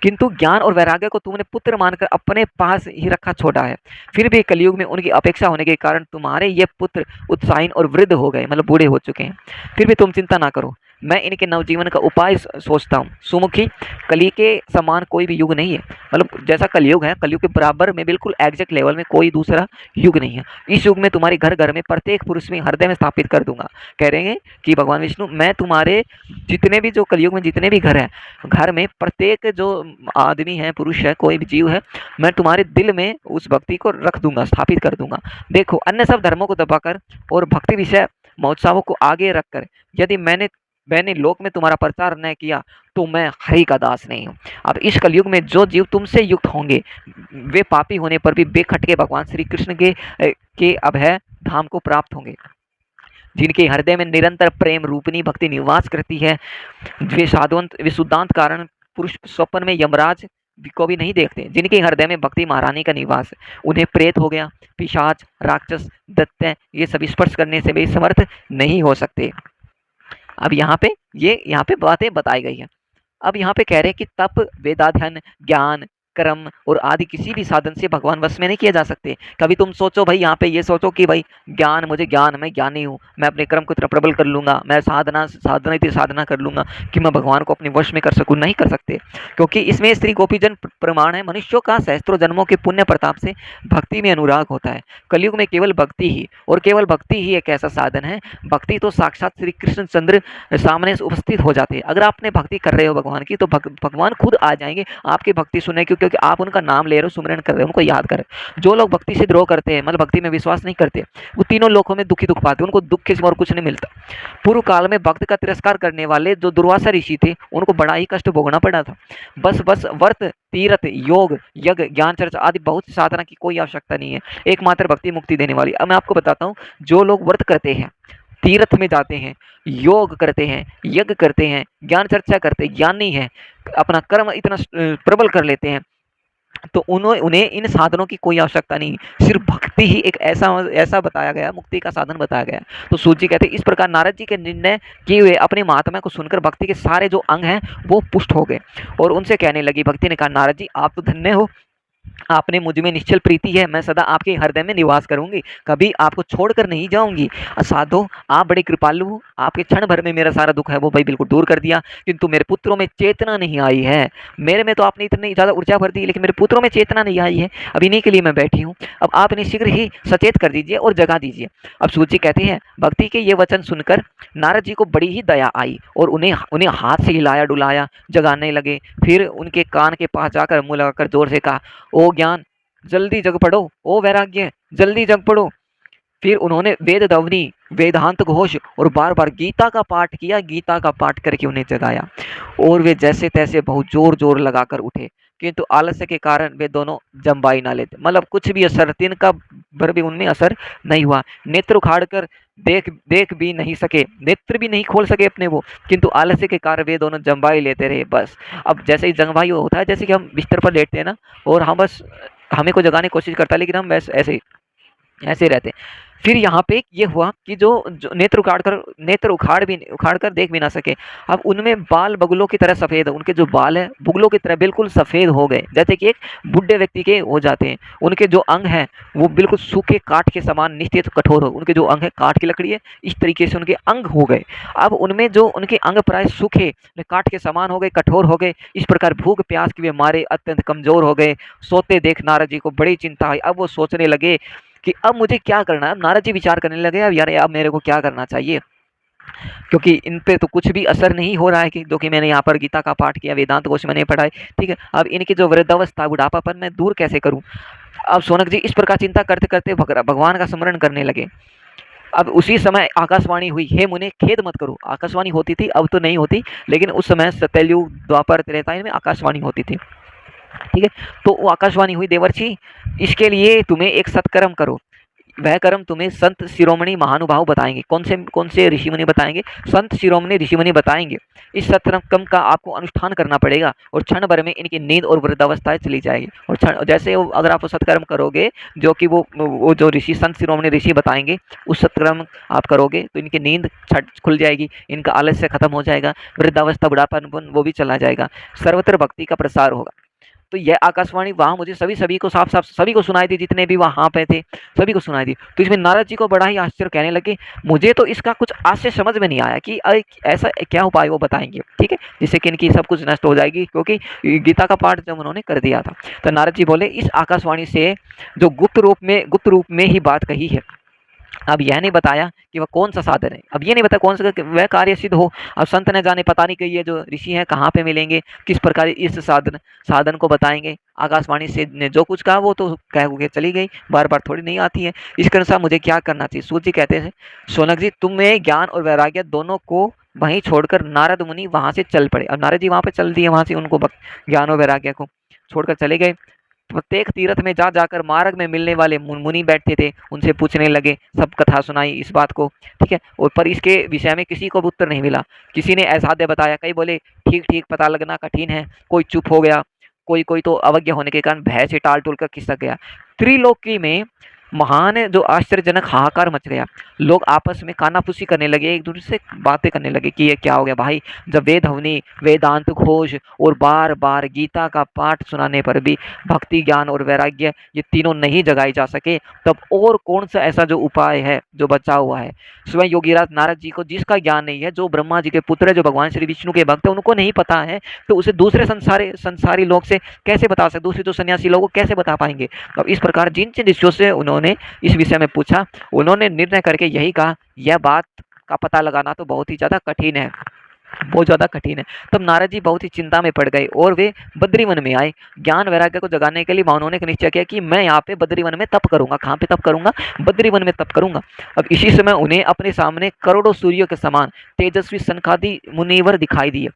किंतु ज्ञान और वैराग्य को तुमने पुत्र मानकर अपने पास ही रखा छोड़ा है। फिर भी कलयुग में उनकी अपेक्षा होने के कारण तुम्हारे ये पुत्र उत्साहीन और वृद्ध हो गए, मतलब बूढ़े हो चुके हैं। फिर भी तुम चिंता ना करो, मैं इनके नवजीवन का उपाय सोचता हूँ। सुमुखी, कली के समान कोई भी युग नहीं है, मतलब जैसा कलयुग है, कलयुग के बराबर में बिल्कुल एग्जैक्ट लेवल में कोई दूसरा युग नहीं है। इस युग में तुम्हारे घर घर में प्रत्येक पुरुष में हृदय में स्थापित कर दूंगा। कह रहे हैं कि भगवान विष्णु, मैं तुम्हारे जितने भी जो कलयुग में जितने भी घर हैं, घर में प्रत्येक जो आदमी है, पुरुष है, कोई भी जीव है, मैं तुम्हारे दिल में उस भक्ति को रख दूंगा, स्थापित कर दूंगा। देखो, अन्य सब धर्मों को दबाकर और भक्ति विषय महोत्सवों को आगे रखकर यदि मैंने लोक में तुम्हारा प्रचार न किया तो मैं हरि का दास नहीं हूँ। अब इस कलयुग में जो जीव तुमसे युक्त होंगे, वे पापी होने पर भी बेखटके भगवान श्री कृष्ण के अभय धाम को प्राप्त होंगे। जिनके हृदय में निरंतर प्रेम रूपनी भक्ति निवास करती है, वे साधुवंत, वे शुद्धांत कारण पुरुष स्वप्न में यमराज को भी नहीं देखते। जिनके हृदय में भक्ति महारानी का निवास है, उन्हें प्रेत हो गया, पिशाच, राक्षस, दैत्य, ये सभी स्पर्श करने से वे समर्थ नहीं हो सकते। अब यहाँ पे बातें बताई गई है। अब यहाँ पे कह रहे हैं कि तप, वेदाध्ययन, ज्ञान, कर्म और आदि किसी भी साधन से भगवान वश में नहीं किए जा सकते। कभी तुम सोचो भाई, यहाँ पे ये सोचो कि भाई मुझे ज्ञान, मैं ज्ञानी हूँ, मैं अपने कर्म को इतना प्रबल कर लूंगा, मैं साधना कर लूंगा कि मैं भगवान को अपने वश में कर सकूँ। नहीं कर सकते, क्योंकि इसमें श्री गोपीजन प्रमाण है। मनुष्यों का सहस्त्रों जन्मों के पुण्य प्रताप से भक्ति में अनुराग होता है। कलयुग में केवल भक्ति ही और केवल भक्ति ही एक ऐसा साधन है। भक्ति तो साक्षात श्री कृष्ण चंद्र सामने से उपस्थित हो जाते हैं। अगर आपने भक्ति कर रहे हो भगवान की, तो भगवान खुद आ जाएंगे आपकी भक्ति सुनने, क्योंकि आप उनका नाम ले रहे हो, सुमरन कर रहे हो, उनको याद कर रहे हो। जो लोग भक्ति से द्रोह करते हैं, मतलब भक्ति में विश्वास नहीं करते, वो तीनों लोकों में दुख पाते हैं, उनको दुख के सिवा और कुछ नहीं मिलता। पूर्व काल में भक्त का तिरस्कार करने वाले जो दुर्वासा ऋषि थे, उनको बड़ा ही कष्ट भोगना पड़ा था। बस व्रत, तीर्थ, योग, यज्ञ, ज्ञान चर्चा आदि बहुत सी साधना की कोई आवश्यकता नहीं है, एकमात्र भक्ति मुक्ति देने वाली। अब मैं आपको बताता हूँ, जो लोग व्रत करते हैं, तीर्थ में जाते हैं, योग करते हैं, यज्ञ करते हैं, ज्ञान चर्चा करते हैं, ज्ञानी है, अपना कर्म इतना प्रबल कर लेते हैं, तो उन्हें इन साधनों की कोई आवश्यकता नहीं, सिर्फ भक्ति ही एक ऐसा ऐसा बताया गया, मुक्ति का साधन बताया गया। तो सूत जी कहते हैं इस प्रकार नारद जी के निर्णय किए हुए अपने महात्मा को सुनकर भक्ति के सारे जो अंग हैं वो पुष्ट हो गए और उनसे कहने लगी। भक्ति ने कहा, नारद जी आप तो धन्य हो, आपने मुझ में निश्चल प्रीति है, मैं सदा आपके हृदय में निवास करूंगी, कभी आपको छोड़कर नहीं जाऊंगी। साधो आप बड़े कृपालु हो, आपके क्षण भर में मेरा सारा दुख है वो भाई बिल्कुल दूर कर दिया, किंतु मेरे पुत्रों में चेतना नहीं आई है। मेरे में तो आपने इतनी ज्यादा ऊर्जा भर दी, लेकिन मेरे पुत्रों में चेतना नहीं आई है। अब इन्हीं के लिए मैं बैठी हूँ, अब आप इन्हें शीघ्र ही सचेत कर दीजिए और जगा दीजिए। अब सूत जी कहते हैं, भक्ति के ये वचन सुनकर नारद जी को बड़ी ही दया आई और उन्हें उन्हें हाथ से हिलाया डुलाया, जगाने लगे। फिर उनके कान के पास जाकर मुंह लगाकर जोर से कहा, ओ ज्ञान जल्दी जग पड़ो, ओ वैराग्य जल्दी जग पड़ो। फिर उन्होंने वेद ध्वनि, वेदांत घोष और बार बार गीता का पाठ किया, गीता का पाठ करके उन्हें जगाया और वे जैसे तैसे बहुत जोर जोर लगाकर उठे, किंतु आलस्य के कारण वे दोनों जम्बाई ना लेते, मतलब कुछ भी असर दिन का भर भी उनमें असर नहीं हुआ। नेत्र उखाड़ कर देख देख भी नहीं सके, नेत्र भी नहीं खोल सके अपने वो, किंतु आलस्य के कारण वे दोनों जम्बाई लेते रहे बस। अब जैसे ही जम्बाई होता है, जैसे कि हम बिस्तर पर लेटते हैं ना, और हम बस हमें को जगाने की कोशिश करता है, लेकिन हम वैसे ऐसे ऐसे रहते हैं। फिर यहाँ पे ये हुआ कि जो नेत्र उखाड़ कर देख भी ना सके। अब उनमें बाल बगुलों की तरह सफ़ेद, उनके जो बाल है बुगलों की तरह बिल्कुल सफ़ेद हो गए, जैसे कि एक बुढ़े व्यक्ति के हो जाते हैं। उनके जो अंग हैं वो बिल्कुल सूखे काठ के समान निश्चित कठोर हो, उनके जो अंग है काठ की लकड़ी है, इस तरीके से उनके अंग हो गए। अब उनमें जो उनके अंग प्राय सूखे काठ के समान हो गए, कठोर हो गए। इस प्रकार भूख प्यास के मारे अत्यंत कमजोर हो गए। सोते देख नारद जी को बड़ी चिंता हुई। अब वो सोचने लगे कि अब मुझे क्या करना है। नारद जी विचार करने लगे, अब यार अब मेरे को क्या करना चाहिए, क्योंकि इन पे तो कुछ भी असर नहीं हो रहा है, कि जो कि मैंने यहाँ पर गीता का पाठ किया, वेदांत कोश मैंने पढ़ाई, ठीक है। अब इनकी जो वृद्धावस्था बुढ़ापापन मैं दूर कैसे करूँ। अब सोनक जी इस प्रकार चिंता करते करते भगवान का स्मरण करने लगे। अब उसी समय आकाशवाणी हुई, हे मुने खेद मत करो। आकाशवाणी होती थी, अब तो नहीं होती, लेकिन उस समय सत्ययुग द्वापर त्रेता में आकाशवाणी होती थी, ठीक है। तो वो आकाशवाणी हुई, देवर्षि इसके लिए तुम्हें एक सत्कर्म करो, वह कर्म तुम्हें संत शिरोमणि महानुभाव बताएंगे। कौन से ऋषि मुनि बताएंगे, संत शिरोमणि ऋषि मुनि बताएंगे। इस सत्कर्म का आपको अनुष्ठान करना पड़ेगा और क्षण भर में इनकी नींद और वृद्धावस्थाएं चली जाएगी। और क्षण जैसे अगर आप सत्कर्म करोगे, जो कि वो जो ऋषि संत शिरोमणि ऋषि बताएंगे, उस सत्कर्म आप करोगे तो इनकी नींद खुल जाएगी, इनका आलस्य खत्म हो जाएगा, वृद्धावस्था बुढ़ापन वो भी चला जाएगा, सर्वत्र भक्ति का प्रसार होगा। तो यह आकाशवाणी वहाँ मुझे सभी को साफ साफ सभी को सुनाई दी, जितने भी वहाँ पे थे सभी को सुनाई दी। तो इसमें नारद जी को बड़ा ही आश्चर्य, कहने लगे मुझे तो इसका कुछ आज से समझ में नहीं आया कि ऐसा क्या उपाय वो बताएंगे, ठीक है, जिससे कि इनकी सब कुछ नष्ट हो जाएगी, क्योंकि गीता का पाठ जब उन्होंने कर दिया था। तो नारद जी बोले, इस आकाशवाणी से जो गुप्त रूप में ही बात कही है, अब यह नहीं बताया कि वह कौन सा साधन है, अब ये नहीं बताया कौन सा वह कार्य सिद्ध हो। अब संत ने जाने, पता नहीं कि ये जो ऋषि हैं कहाँ पे मिलेंगे, किस प्रकार इस साधन को बताएंगे। आकाशवाणी से ने जो कुछ कहा वो तो कह के चली गई, बार बार थोड़ी नहीं आती है। इसके अनुसार मुझे क्या करना चाहिए। सूत जी कहते हैं, सोनक जी तुम्हें ज्ञान और वैराग्य दोनों को वहीं छोड़कर नारद मुनि वहां से चल पड़े। अब नारद जी वहां पे चल दिए, वहां से उनको ज्ञान और वैराग्य को छोड़कर चले गए। प्रत्येक तीर्थ में जा जाकर मार्ग में मिलने वाले मुनि बैठते थे, उनसे पूछने लगे, सब कथा सुनाई इस बात को, ठीक है। और पर इसके विषय में किसी को भी उत्तर नहीं मिला। किसी ने असाध्य बताया, कई बोले ठीक ठीक पता लगना कठिन है, कोई चुप हो गया, कोई कोई तो अवज्ञा होने के कारण भय से टाल टूल कर खिसक गया। त्रिलोकी में महान जो आश्चर्यजनक हाहाकार मच गया। लोग आपस में कानाफूसी करने लगे, एक दूसरे से बातें करने लगे कि ये क्या हो गया भाई, जब वेद ध्वनि, वेदांत घोष और बार बार गीता का पाठ सुनाने पर भी भक्ति, ज्ञान और वैराग्य ये तीनों नहीं जगाई जा सके, तब और कौन सा ऐसा जो उपाय है जो बचा हुआ है। स्वयं योगीराज नारद जी को जिसका ज्ञान नहीं है, जो ब्रह्मा जी के पुत्र है, जो भगवान श्री विष्णु के भक्त है, उनको नहीं पता है, तो उसे दूसरे संसारी लोग से कैसे बता सकते, दूसरे जो सन्यासी लोग कैसे बता पाएंगे। अब इस प्रकार जिन जिन ऋषियों से उन्होंने इस विषय में पूछा, उन्होंने निर्णय करके यही कहा, यह बात का पता लगाना तो बहुत ही ज़्यादा कठिन है, बहुत ज़्यादा कठिन है। तब नारद जी बहुत ही चिंता में पड़ गए और वे बद्रीवन में आए। ज्ञान वैराग्य को जगाने के लिए उन्होंने निश्चय किया कि मैं यहाँ पे बद्रीवन में तप करूंगा। कहाँ पे तप करूंगा, बद्रीवन में तप करूंगा। अब इसी समय उन्हें अपने सामने करोड़ों सूर्यों के समान तेजस्वी सनकादि मुनिवर दिखाई दिए।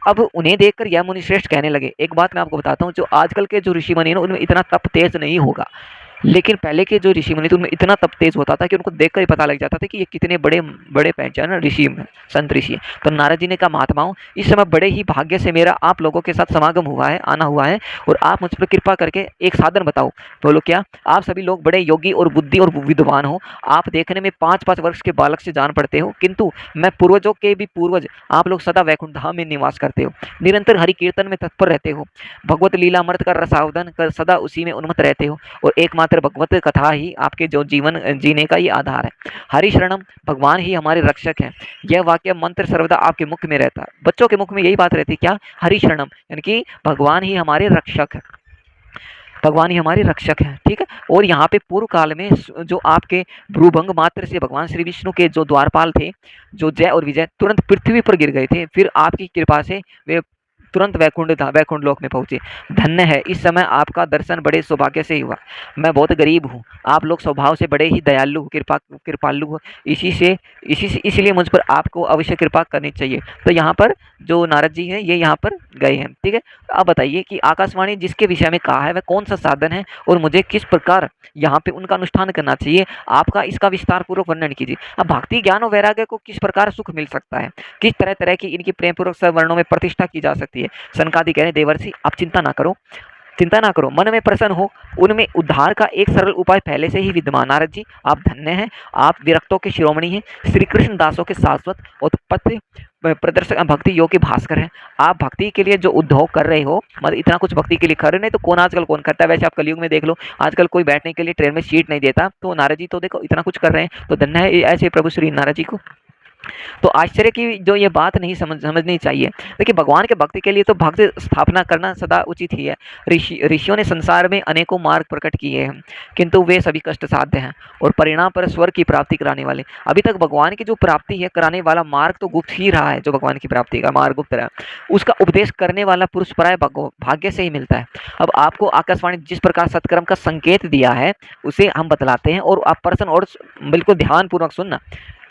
अब उन्हें देखकर यह मुनि श्रेष्ठ कहने लगे, एक बात मैं आपको बताता हूँ, जो आजकल के जो ऋषि मुनि हैं उनमें इतना तप तेज नहीं होगा, लेकिन पहले के जो ऋषि मुनि थे उनमें इतना तप तेज होता था कि उनको देखकर ही पता लग जाता था कि ये कितने बड़े बड़े पहचान ऋषि हैं, संत ऋषि हैं। तो नारद जी ने कहा, महात्माओं, इस समय बड़े ही भाग्य से मेरा आप लोगों के साथ समागम हुआ है, आना हुआ है, और आप मुझ पर कृपा करके एक साधन बताओ। बोलो क्या? आप सभी लोग बड़े योगी और बुद्धि और विद्वान हो, आप देखने में 5-5 वर्ष के बालक से जान पड़ते हो, किंतु मैं पूर्वजों के भी पूर्वज, आप लोग सदा वैकुंठ धाम में निवास करते हो, निरंतर हरि कीर्तन में तत्पर रहते हो, भगवत लीला अमृत का रसावदन कर सदा उसी में उन्मत्त रहते हो, और एकमात्र भगवत कथा ही आपके जो जीवन जीने का ही आधार है। हरि शरणम, भगवान ही हमारे रक्षक हैं। यह वाक्य मंत्र सर्वदा आपके मुख में रहता है, बच्चों के मुख में यही बात रहती है, क्या? हरि शरणम, यानी कि भगवान ही हमारे रक्षक है, भगवान ही हमारे रक्षक हैं, ठीक है। और यहाँ पे पूर्व काल में जो आपके भ्रूभंग मात्र से भगवान श्री विष्णु के जो द्वारपाल थे, जो जय और विजय, तुरंत पृथ्वी पर गिर गए थे, फिर आपकी कृपा से वे तुरंत वैकुंठ लोक में पहुंचे। धन्य है, इस समय आपका दर्शन बड़े सौभाग्य से ही हुआ। मैं बहुत गरीब हूँ, आप लोग स्वभाव से बड़े ही दयालु कृपालु हो, इसी से इसलिए मुझ पर आपको अवश्य कृपा करनी चाहिए। तो यहाँ पर जो नारद जी हैं ये यहाँ पर गए हैं, ठीक है। आप बताइए कि आकाशवाणी जिसके विषय में कहा है वह कौन सा साधन है और मुझे किस प्रकार यहाँ पे उनका अनुष्ठान करना चाहिए, आपका इसका विस्तार पूर्वक वर्णन कीजिए। अब भक्ति ज्ञान और वैराग्य को किस प्रकार सुख मिल सकता है, किस तरह तरह की इनकी प्रेम पूर्वक सब वर्णों में प्रतिष्ठा की जा सकती है। सनकादि कह रहे हैं, देवर्षि आप चिंता ना करो, मन में प्रसन्न हो, उनमें उद्धार का एक सरल उपाय पहले से ही विद्यमान। नारद जी आप धन्य हैं, आप विरक्तों के शिरोमणि हैं, श्री कृष्ण दासों के शाश्वत उत्पत्ति प्रदर्शक भक्ति योग के भास्कर हैं। आप भक्ति के लिए जो उद्योग कर रहे हो, मतलब इतना कुछ भक्ति के लिए कर रहे, नहीं तो कौन आजकल कौन करता है। वैसे आप कलयुग में देख लो, आजकल कोई बैठने के लिए ट्रेन में सीट नहीं देता, तो नारद जी तो देखो इतना कुछ कर रहे हैं, तो धन्य है ऐसे प्रभु श्री नारद जी को। तो आश्चर्य की जो ये बात नहीं समझनी चाहिए। देखिए भगवान के भक्ति के लिए तो भक्त स्थापना करना सदा उचित ही है। ऋषियों ने संसार में अनेकों मार्ग प्रकट किए हैं, किंतु वे सभी कष्ट साध्य हैं और परिणाम पर स्वर्ग की प्राप्ति कराने वाले। अभी तक भगवान की जो प्राप्ति है कराने वाला मार्ग तो गुप्त ही रहा है, जो भगवान की प्राप्ति का मार्ग गुप्त रहा, उसका उपदेश करने वाला पुरुष प्राय भाग्य से ही मिलता है। अब आपको आकाशवाणी जिस प्रकार सत्कर्म का संकेत दिया है उसे हम बतलाते हैं, और आप प्रश्न और बिल्कुल ध्यानपूर्वक सुनना।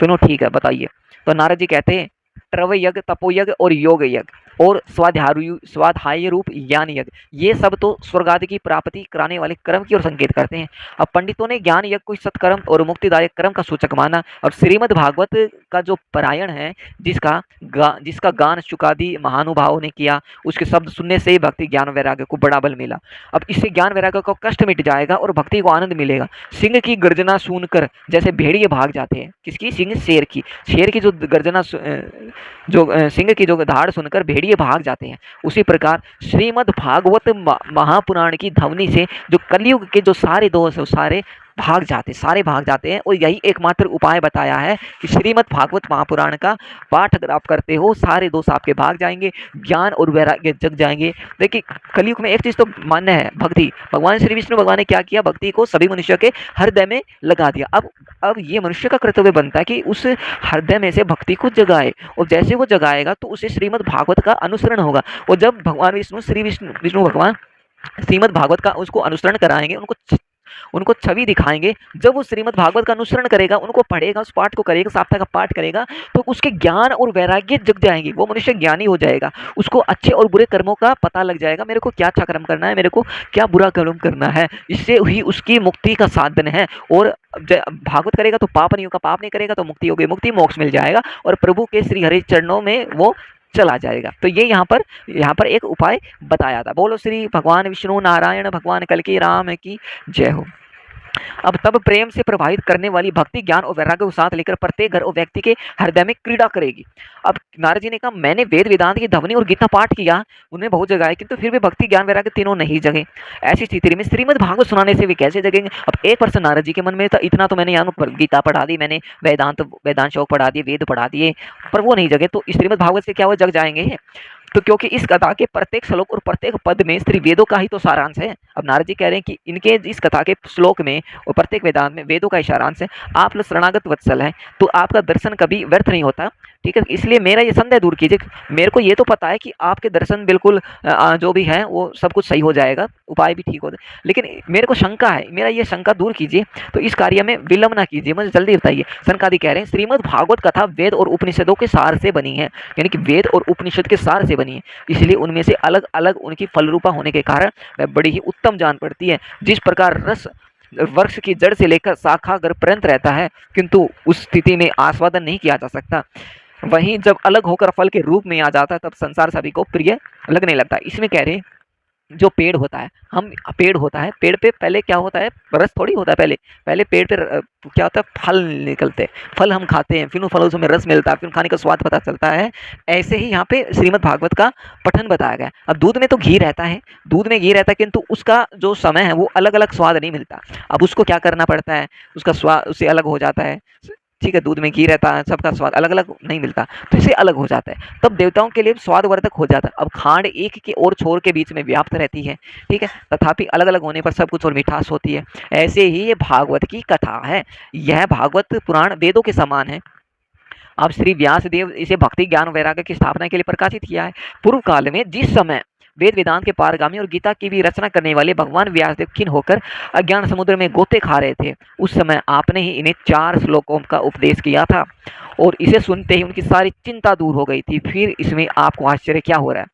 सुनो, ठीक है, बताइए। तो नारद जी कहते हैं, ट्रव यज्ञ, तपो यज्ञ और योग यज्ञ और स्वाध्याय रूप ज्ञान यज्ञ, ये सब तो स्वर्ग आदि की प्राप्ति कराने वाले कर्म की ओर संकेत करते हैं। अब पंडितों ने ज्ञान यज्ञ को सत्कर्म और मुक्तिदायक कर्म का सूचक माना। अब श्रीमद् भागवत का जो पारायण है, जिसका गान शुकादि महानुभावों ने किया, उसके शब्द सुनने से ही भक्ति ज्ञान वैराग्य को बड़ा बल मिला। अब इससे ज्ञान वैराग्य को कष्ट मिट जाएगा और भक्ति को आनंद मिलेगा। सिंह की गर्जना सुनकर जैसे भेड़िए भाग जाते हैं, किसकी? सिंह, शेर की जो गर्जना, सिंह की जो धाड़ सुनकर भेड़िए भाग जाते हैं, उसी प्रकार श्रीमद् भागवत महापुराण की ध्वनि से जो कलयुग के जो सारे दोष है सारे भाग जाते हैं। और यही एकमात्र उपाय बताया है कि श्रीमद् भागवत महापुराण का पाठ अगर आप करते हो, सारे दोष आपके भाग जाएंगे, ज्ञान और वैराग्य जग जाएंगे। देखिए कलयुग में एक चीज तो मान्य है, भक्ति। भगवान श्री विष्णु भगवान ने क्या किया? भक्ति को सभी मनुष्य के हृदय में लगा दिया। अब ये मनुष्य का कर्तव्य बनता है कि उस हृदय में से भक्ति को जगाए, और जैसे वो जगाएगा तो उसे श्रीमद् भागवत का अनुसरण होगा। और जब भगवान विष्णु भगवान श्रीमद् भागवत का उसको अनुसरण कराएंगे, उनको छवि दिखाएंगे, जब वो श्रीमद् भागवत का अनुसरण करेगा, उनको पढ़ेगा, उस पाठ को करेगा, सप्ताह का पाठ करेगा, तो उसके ज्ञान और वैराग्य जग जाएंगे। वो मनुष्य ज्ञानी हो जाएगा, उसको अच्छे और बुरे कर्मों का पता लग जाएगा, मेरे को क्या अच्छा कर्म करना है, मेरे को क्या बुरा कर्म करना है। इससे ही उसकी मुक्ति का साधन है। और भागवत करेगा तो पाप नहीं होगा, पाप नहीं करेगा तो मुक्ति होगी, मुक्ति मोक्ष मिल जाएगा, और प्रभु के श्री हरि चरणों में वो चला जाएगा। तो ये यहाँ पर एक उपाय बताया था। बोलो श्री भगवान विष्णु नारायण भगवान कल की राम की जय हो। अब तब प्रेम से प्रभावित करने वाली भक्ति ज्ञान और वैराग्य को साथ लेकर प्रत्येक घर और व्यक्ति के हृदय में क्रीड़ा करेगी। अब नारद जी ने कहा, मैंने वेद वेदांत की ध्वनि और गीता पाठ किया, उन्हें बहुत जगह है, किंतु फिर भी भक्ति ज्ञान वैराग्य तीनों नहीं जगे। ऐसी स्थिति में श्रीमद् भागवत सुनाने से वे कैसे जगेंगे? अब एक प्रश्न नारद जी के मन में था, इतना तो मैंने यहाँ गीता पढ़ा दी, मैंने वेदांत श्लोक पढ़ा दिए, वेद पढ़ा दिए, पर वो नहीं जगे, तो श्रीमद् भागवत से क्या वो जग जाएंगे? तो क्योंकि इस कथा के प्रत्येक श्लोक और प्रत्येक पद में श्री वेदों का ही तो सारांश है। अब नारद जी कह रहे हैं कि इनके इस कथा के श्लोक में और प्रत्येक वेदांत में वेदों का ही सारांश है। आप लोग शरणागत वत्सल है, तो आपका दर्शन कभी व्यर्थ नहीं होता, ठीक है। इसलिए मेरा ये संदेह दूर कीजिए। मेरे को ये तो पता है कि आपके दर्शन बिल्कुल जो भी है वो सब कुछ सही हो जाएगा, उपाय भी ठीक हो जाए, लेकिन मेरे को शंका है, मेरा ये शंका दूर कीजिए। तो इस कार्य में विलंब ना कीजिए, मुझे जल्दी बताइए। सनकादि कह रहे हैं, श्रीमद् भागवत कथा वेद और उपनिषदों के सार से बनी है, यानी कि वेद और उपनिषद के सार से बनी है, इसलिए उनमें से अलग अलग उनकी फल रूपा होने के कारण वह बड़ी ही उत्तम जान पड़ती है। जिस प्रकार रस वृक्ष की जड़ से लेकर शाखा घर पर्यंत रहता है, किंतु उस स्थिति में आस्वादन नहीं किया जा सकता। वहीं जब अलग होकर फल के रूप में आ जाता है, तब संसार सभी को प्रिय लगने लगता है। इसमें कह रहे हैं जो पेड़ होता है, हम पेड़ होता है, पेड़ पे पहले क्या होता है, रस थोड़ी होता है पहले। पहले पेड़ पे क्या होता है, फल निकलते हैं, फल हम खाते हैं, फिर उन फलों से हमें रस मिलता है, फिर खाने का स्वाद पता चलता है। ऐसे ही यहाँ पे श्रीमद् भागवत का पठन बताया गया है। अब दूध में तो घी रहता है, दूध में घी रहता है, किंतु उसका जो समय है वो अलग अलग स्वाद नहीं मिलता। अब उसको क्या करना पड़ता है, उसका स्वाद उससे अलग हो जाता है। ठीक है, दूध में घी रहता है, सबका स्वाद अलग अलग नहीं मिलता, तो इससे अलग हो जाता है, तब देवताओं के लिए स्वादवर्धक हो जाता है। अब खांड एक के और छोर के बीच में व्याप्त रहती है, ठीक है, तथापि अलग अलग होने पर सब कुछ और मिठास होती है। ऐसे ही ये भागवत की कथा है। यह भागवत पुराण वेदों के समान है। अब श्री व्यास देव इसे भक्ति ज्ञान वैराग्य की स्थापना के लिए प्रकाशित किया है। पूर्व काल में जिस समय वेद वेदांत के पारगामी और गीता की भी रचना करने वाले भगवान व्यासदेव खिन्न होकर अज्ञान समुद्र में गोते खा रहे थे, उस समय आपने ही इन्हें 4 श्लोकों का उपदेश किया था, और इसे सुनते ही उनकी सारी चिंता दूर हो गई थी। फिर इसमें आपको आश्चर्य क्या हो रहा है?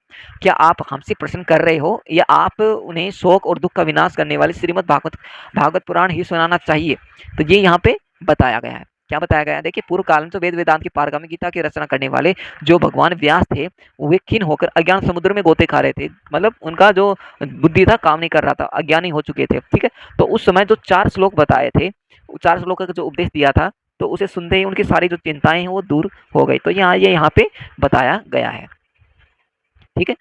क्या आप हमसे प्रश्न कर रहे हो, या आप उन्हें शोक और दुख का विनाश करने वाले श्रीमद् भागवत पुराण ही सुनाना चाहिए? तो ये यहाँ पे बताया गया है। क्या बताया गया है? देखिए, पूर्व काल में तो वेद वेदांत की पारगामी गीता की रचना करने वाले जो भगवान व्यास थे, वे खिन्न होकर अज्ञान समुद्र में गोते खा रहे थे। मतलब उनका जो बुद्धि था काम नहीं कर रहा था, अज्ञानी हो चुके थे। ठीक है, तो उस समय जो 4 श्लोक बताए थे, 4 श्लोक का जो उपदेश दिया था, तो उसे सुनते ही उनकी सारी जो चिंताएं हैं वो दूर हो गई। तो यहाँ पे बताया गया है। ठीक है,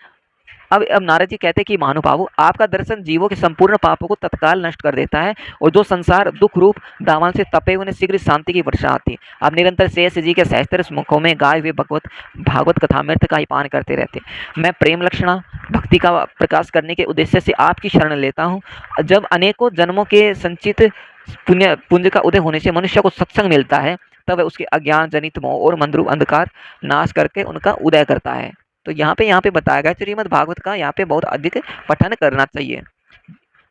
अब नारद जी कहते हैं कि महानुभावों, आपका दर्शन जीवों के संपूर्ण पापों को तत्काल नष्ट कर देता है, और जो संसार दुख रूप दावान से तपे हुए शीघ्र शांति की वर्षा आती है। आप निरंतर शेष जी के सहस्त्र मुखों में गाए हुए भागवत कथामृत का ही पान करते रहते हैं। मैं प्रेम लक्षणा भक्ति का प्रकाश करने के उद्देश्य से आपकी शरण लेता हूँ। जब अनेकों जन्मों के संचित पुंज का उदय होने से मनुष्य को सत्संग मिलता है, तब उसके अज्ञान जनित मोह और मंद्रू अंधकार नाश करके उनका उदय करता है। तो यहाँ पे बताया गया श्रीमद् भागवत का यहाँ पे बहुत अधिक पठन करना चाहिए।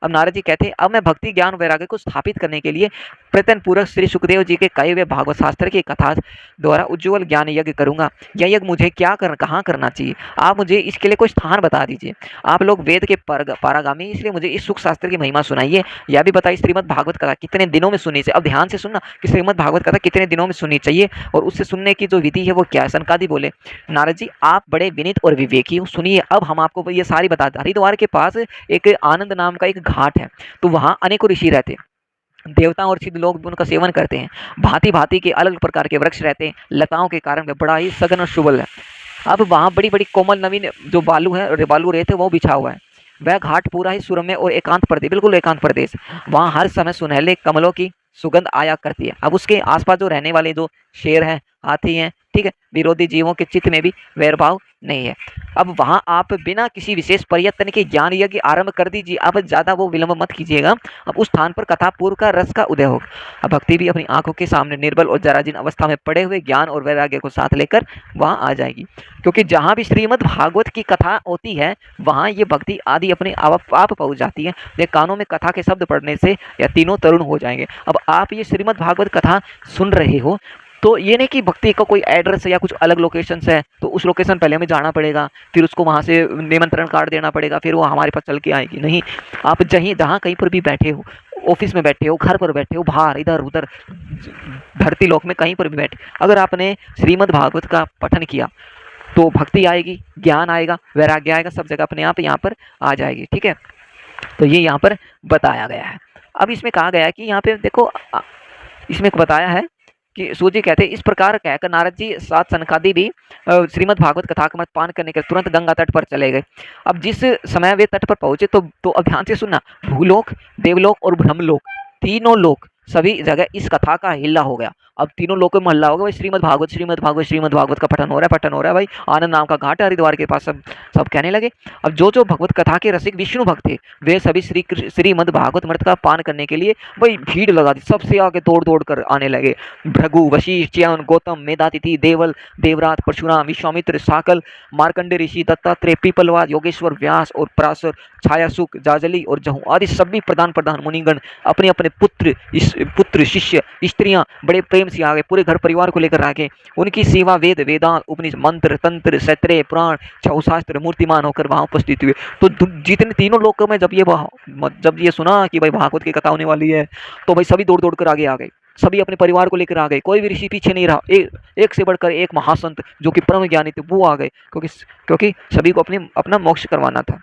अब नारद जी कहते हैं, अब मैं भक्ति ज्ञान वैराग्य को स्थापित करने के लिए प्रयत्न पूर्वक श्री सुखदेव जी के कहे हुए भागवत शास्त्र की कथा द्वारा उज्ज्वल ज्ञान यज्ञ करूंगा। यह यज्ञ मुझे कहाँ करना चाहिए? आप मुझे इसके लिए कोई स्थान बता दीजिए। आप लोग वेद के पारागामी, इसलिए मुझे इस सुख शास्त्र की महिमा सुनाइए। यह भी बताइए श्रीमद् भागवत कथा कितने दिनों में सुननी चाहिए। अब ध्यान से सुनना कि श्रीमद् भागवत कथा कितने दिनों में सुननी चाहिए, और उससे सुनने की जो विधि है वो क्या है। सनकादि बोले, नारद जी आप बड़े विनीत और विवेकी हो, सुनिए अब हम आपको ये सारी बता दें। हरिद्वार के पास एक आनंद नाम का एक घाट है, तो वहाँ अनेकों ऋषि रहते हैं, देवता और सिद्ध लोग भी उनका सेवन करते हैं। भांति भांति के अलग प्रकार के वृक्ष रहते हैं, लताओं के कारण वे बड़ा ही सघन और शुभल है। अब वहाँ बड़ी बड़ी कोमल नवीन जो बालू है, बालू रेत है, वो बिछा हुआ है। वह घाट पूरा ही सुरम्य और एकांत प्रदेश, बिल्कुल एकांत प्रदेश। वहाँ हर समय सुनहले कमलों की सुगंध आया करती है। अब उसके आसपास जो रहने वाले जो शेर हैं, हाथी हैं, ठीक है, विरोधी जीवों के चित्त में भी वैरभाव नहीं है। अब वहाँ आप बिना किसी विशेष प्रयत्न के ज्ञान यज्ञ आरंभ कर दीजिए। अब ज़्यादा वो विलंब मत कीजिएगा। अब उस स्थान पर कथा पूर्व का रस का उदय होगा। अब भक्ति भी अपनी आंखों के सामने निर्बल और जराजीर्ण अवस्था में पड़े हुए ज्ञान और वैराग्य को साथ लेकर वहाँ आ जाएगी। क्योंकि जहाँ भी श्रीमद् भागवत की कथा होती है, वहाँ ये भक्ति आदि अपने आप पहुँच जाती है। ये कानों में कथा के शब्द पढ़ने से या तीनों तरुण हो जाएंगे। अब आप ये श्रीमद् भागवत कथा सुन रहे हो, तो ये नहीं कि भक्ति का कोई एड्रेस या कुछ अलग लोकेशन है, तो उस लोकेशन पहले हमें जाना पड़ेगा, फिर उसको वहाँ से निमंत्रण कार्ड देना पड़ेगा, फिर वो हमारे पास चल के आएगी। नहीं, आप जहाँ कहीं पर भी बैठे हो, ऑफिस में बैठे हो, घर पर बैठे हो, बाहर इधर उधर धरती लोक में कहीं पर भी बैठे, अगर आपने श्रीमद् भागवत का पठन किया तो भक्ति आएगी, ज्ञान आएगा, वैराग्य आएगा, सब जगह अपने आप यहाँ पर आ जाएगी। ठीक है, तो ये यहाँ पर बताया गया है। अब इसमें कहा गया है कि यहाँ पे देखो, इसमें बताया है कि सूत जी कहते हैं, इस प्रकार कहकर नारद जी सात सनकादि भी श्रीमद् भागवत कथा का पान करने के तुरंत गंगा तट पर चले गए। अब जिस समय वे तट पर पहुंचे, तो अब ध्यान से सुनना, भूलोक, देवलोक और ब्रह्मलोक, तीनों लोक सभी जगह इस कथा का हिल्ला हो गया। अब तीनों लोगों में हल्ला होगा, भाई श्रीमद् भागवत का पठन हो रहा है भाई, आनंद नाम का घाट है हरिद्वार के पास। सब कहने लगे। अब जो भगवत कथा के रसिक विष्णु भक्त थे, वे सभी श्रीमद् भागवत मृत का पान करने के लिए भाई भीड़ लगा दी, सबसे आगे दौड़ कर आने लगे। भृगु, वशिष्ठ, च्यवन, गौतम, मेधातिथि, देवल, देवरात, परशुराम, विश्वामित्र, साकल, मार्कंडे ऋषि, दत्तात्रेय, पीपलवाद, योगेश्वर, व्यास और पराशर, छायासुख, जाजली और जहू आदि सभी प्रधान मुनिगण अपने अपने पुत्र इस पुत्र, शिष्य, स्त्रियां बड़े प्रेम से आ गए, पूरे घर परिवार को लेकर आ गए। उनकी सेवा वेद, वेदांत, उपनिषद, मंत्र, तंत्र, सत्रे, पुराण, छह शास्त्र मूर्तिमान होकर वहां उपस्थित हुए। तो जितने तीनों लोगों में जब ये सुना कि भाई भागवत की कथा होने वाली है, तो भाई सभी दौड़ दौड़ कर आगे आ गए, सभी अपने परिवार को लेकर आ गए, कोई भी ऋषि पीछे नहीं रहा। एक से बढ़कर एक महासंत जो कि परम ज्ञानी थे वो आ गए, क्योंकि सभी को अपना मोक्ष करवाना था।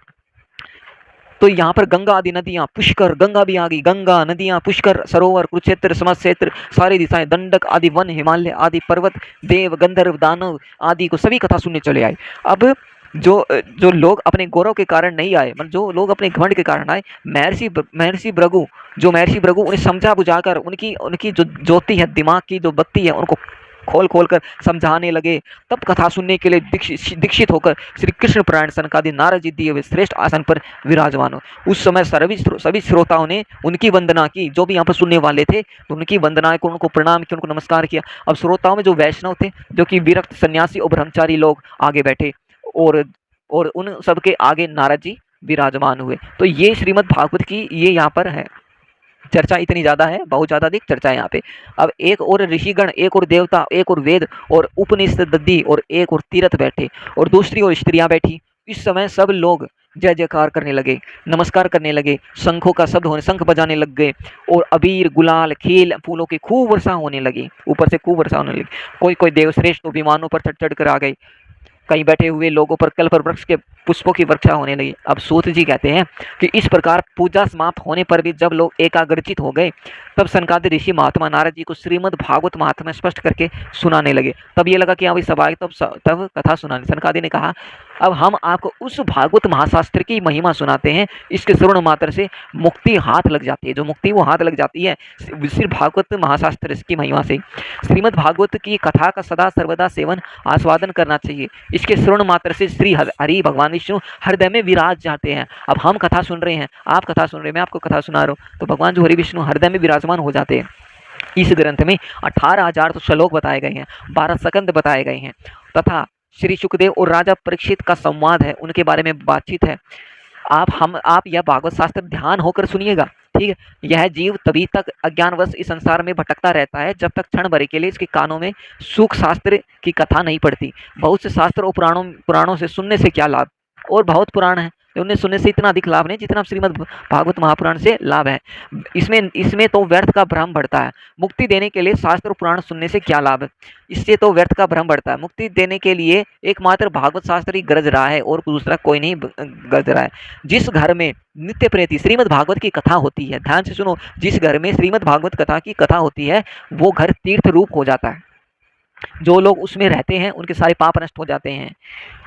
तो यहाँ पर गंगा आदि नदियां, पुष्कर, गंगा भी आ गई, गंगा नदियां, पुष्कर, सरोवर, कुरुक्षेत्र, समक्षेत्र, सारी दिशाएं, दंडक आदि वन, हिमालय आदि पर्वत, देव, गंधर्व, दानव आदि को सभी कथा सुनने चले आए। अब जो जो लोग अपने गौरव के कारण नहीं आए, मतलब जो लोग अपने घमंड के कारण आए, महर्षि भृगु उन्हें समझा बुझाकर उनकी उनकी जो ज्योति है, दिमाग की जो बत्ती है, उनको खोल खोल कर समझाने लगे। तब कथा सुनने के लिए दीक्षित होकर श्री कृष्ण पुराण सनकादि नारद जी दिए हुए श्रेष्ठ आसन पर विराजमान हो। उस समय सभी श्रोताओं ने उनकी वंदना की, जो भी यहाँ पर सुनने वाले थे तो उनकी वंदना को, उनको प्रणाम किया, उनको नमस्कार किया। अब श्रोताओं में जो वैष्णव थे, जो कि विरक्त सन्यासी और ब्रह्मचारी लोग आगे बैठे, और उन सबके आगे नारद जी विराजमान हुए। तो ये श्रीमद् भागवत की ये यहाँ पर है चर्चा, इतनी ज्यादा है, बहुत ज्यादा अधिक चर्चा है यहाँ पे। अब एक और ऋषिगण, एक और देवता, एक और वेद और उपनिषद दद्दी और एक और तीर्थ बैठे और दूसरी ओर स्त्रियां बैठी। इस समय सब लोग जय जयकार करने लगे, नमस्कार करने लगे, शंखों का शब्द होने, शंख बजाने लग गए और अबीर, गुलाल, खेल, फूलों की खूब वर्षा होने लगी, ऊपर से खूब वर्षा होने लगी। कोई कोई देवश्रेष्ठ तो विमानों पर चढ़ चढ़ कर आ गए, कहीं बैठे हुए लोगों पर कल्प वृक्ष के पुष्पों की वर्षा होने लगी। अब सूत जी कहते हैं कि इस प्रकार पूजा समाप्त होने पर भी जब लोग एकाग्रचित हो गए, तब सनकादिक ऋषि महात्मा नारद जी को श्रीमद् भागवत महात्म्य स्पष्ट करके सुनाने लगे। तब ये लगा कि हाँ भाई सब आए, तब कथा सुनाने। सनकादि ने कहा, अब हम आपको उस भागवत महाशास्त्र की महिमा सुनाते हैं, इसके श्रवण मात्र से मुक्ति हाथ लग जाती है। जो मुक्ति वो हाथ लग जाती है सिर्फ भागवत महाशास्त्र की महिमा से। श्रीमद् भागवत की कथा का सदा सर्वदा सेवन आस्वादन करना चाहिए। इसके श्रवण मात्र से श्री हरि भगवान विष्णु हृदय में विराज जाते हैं। अब हम कथा सुन रहे हैं, आप कथा सुन रहे हैं, मैं आपको कथा सुना रहा हूँ, तो भगवान जो हरि विष्णु हृदय में विराजमान हो जाते हैं। इस ग्रंथ में 18,000 तो श्लोक बताए गए हैं, 12 सकंद बताए गए हैं, तथा श्री सुखदेव और राजा परीक्षित का संवाद है, उनके बारे में बातचीत है। आप यह भागवत शास्त्र ध्यान होकर सुनिएगा, ठीक है। यह जीव तभी तक अज्ञानवश इस संसार में भटकता रहता है जब तक क्षण भर के लिए इसके कानों में सुख शास्त्र की कथा नहीं पड़ती। बहुत से शास्त्र और पुराणों से सुनने से क्या लाभ, और बहुत पुराण है, उन्हें सुनने से इतना अधिक लाभ नहीं जितना श्रीमद् भागवत महापुराण से लाभ है। इसमें तो व्यर्थ का भ्रम बढ़ता है। मुक्ति देने के लिए शास्त्र पुराण सुनने से क्या लाभ है, इससे तो व्यर्थ का भ्रम बढ़ता है। मुक्ति देने के लिए एकमात्र भागवत शास्त्र ही गरज रहा है और दूसरा कोई नहीं गरज रहा है। जिस घर में नित्य प्रति श्रीमद् भागवत की कथा होती है, ध्यान से सुनो, जिस घर में श्रीमद् भागवत कथा की कथा होती है वो घर तीर्थ रूप हो जाता है। जो लोग उसमें रहते हैं उनके सारे पाप नष्ट हो जाते हैं।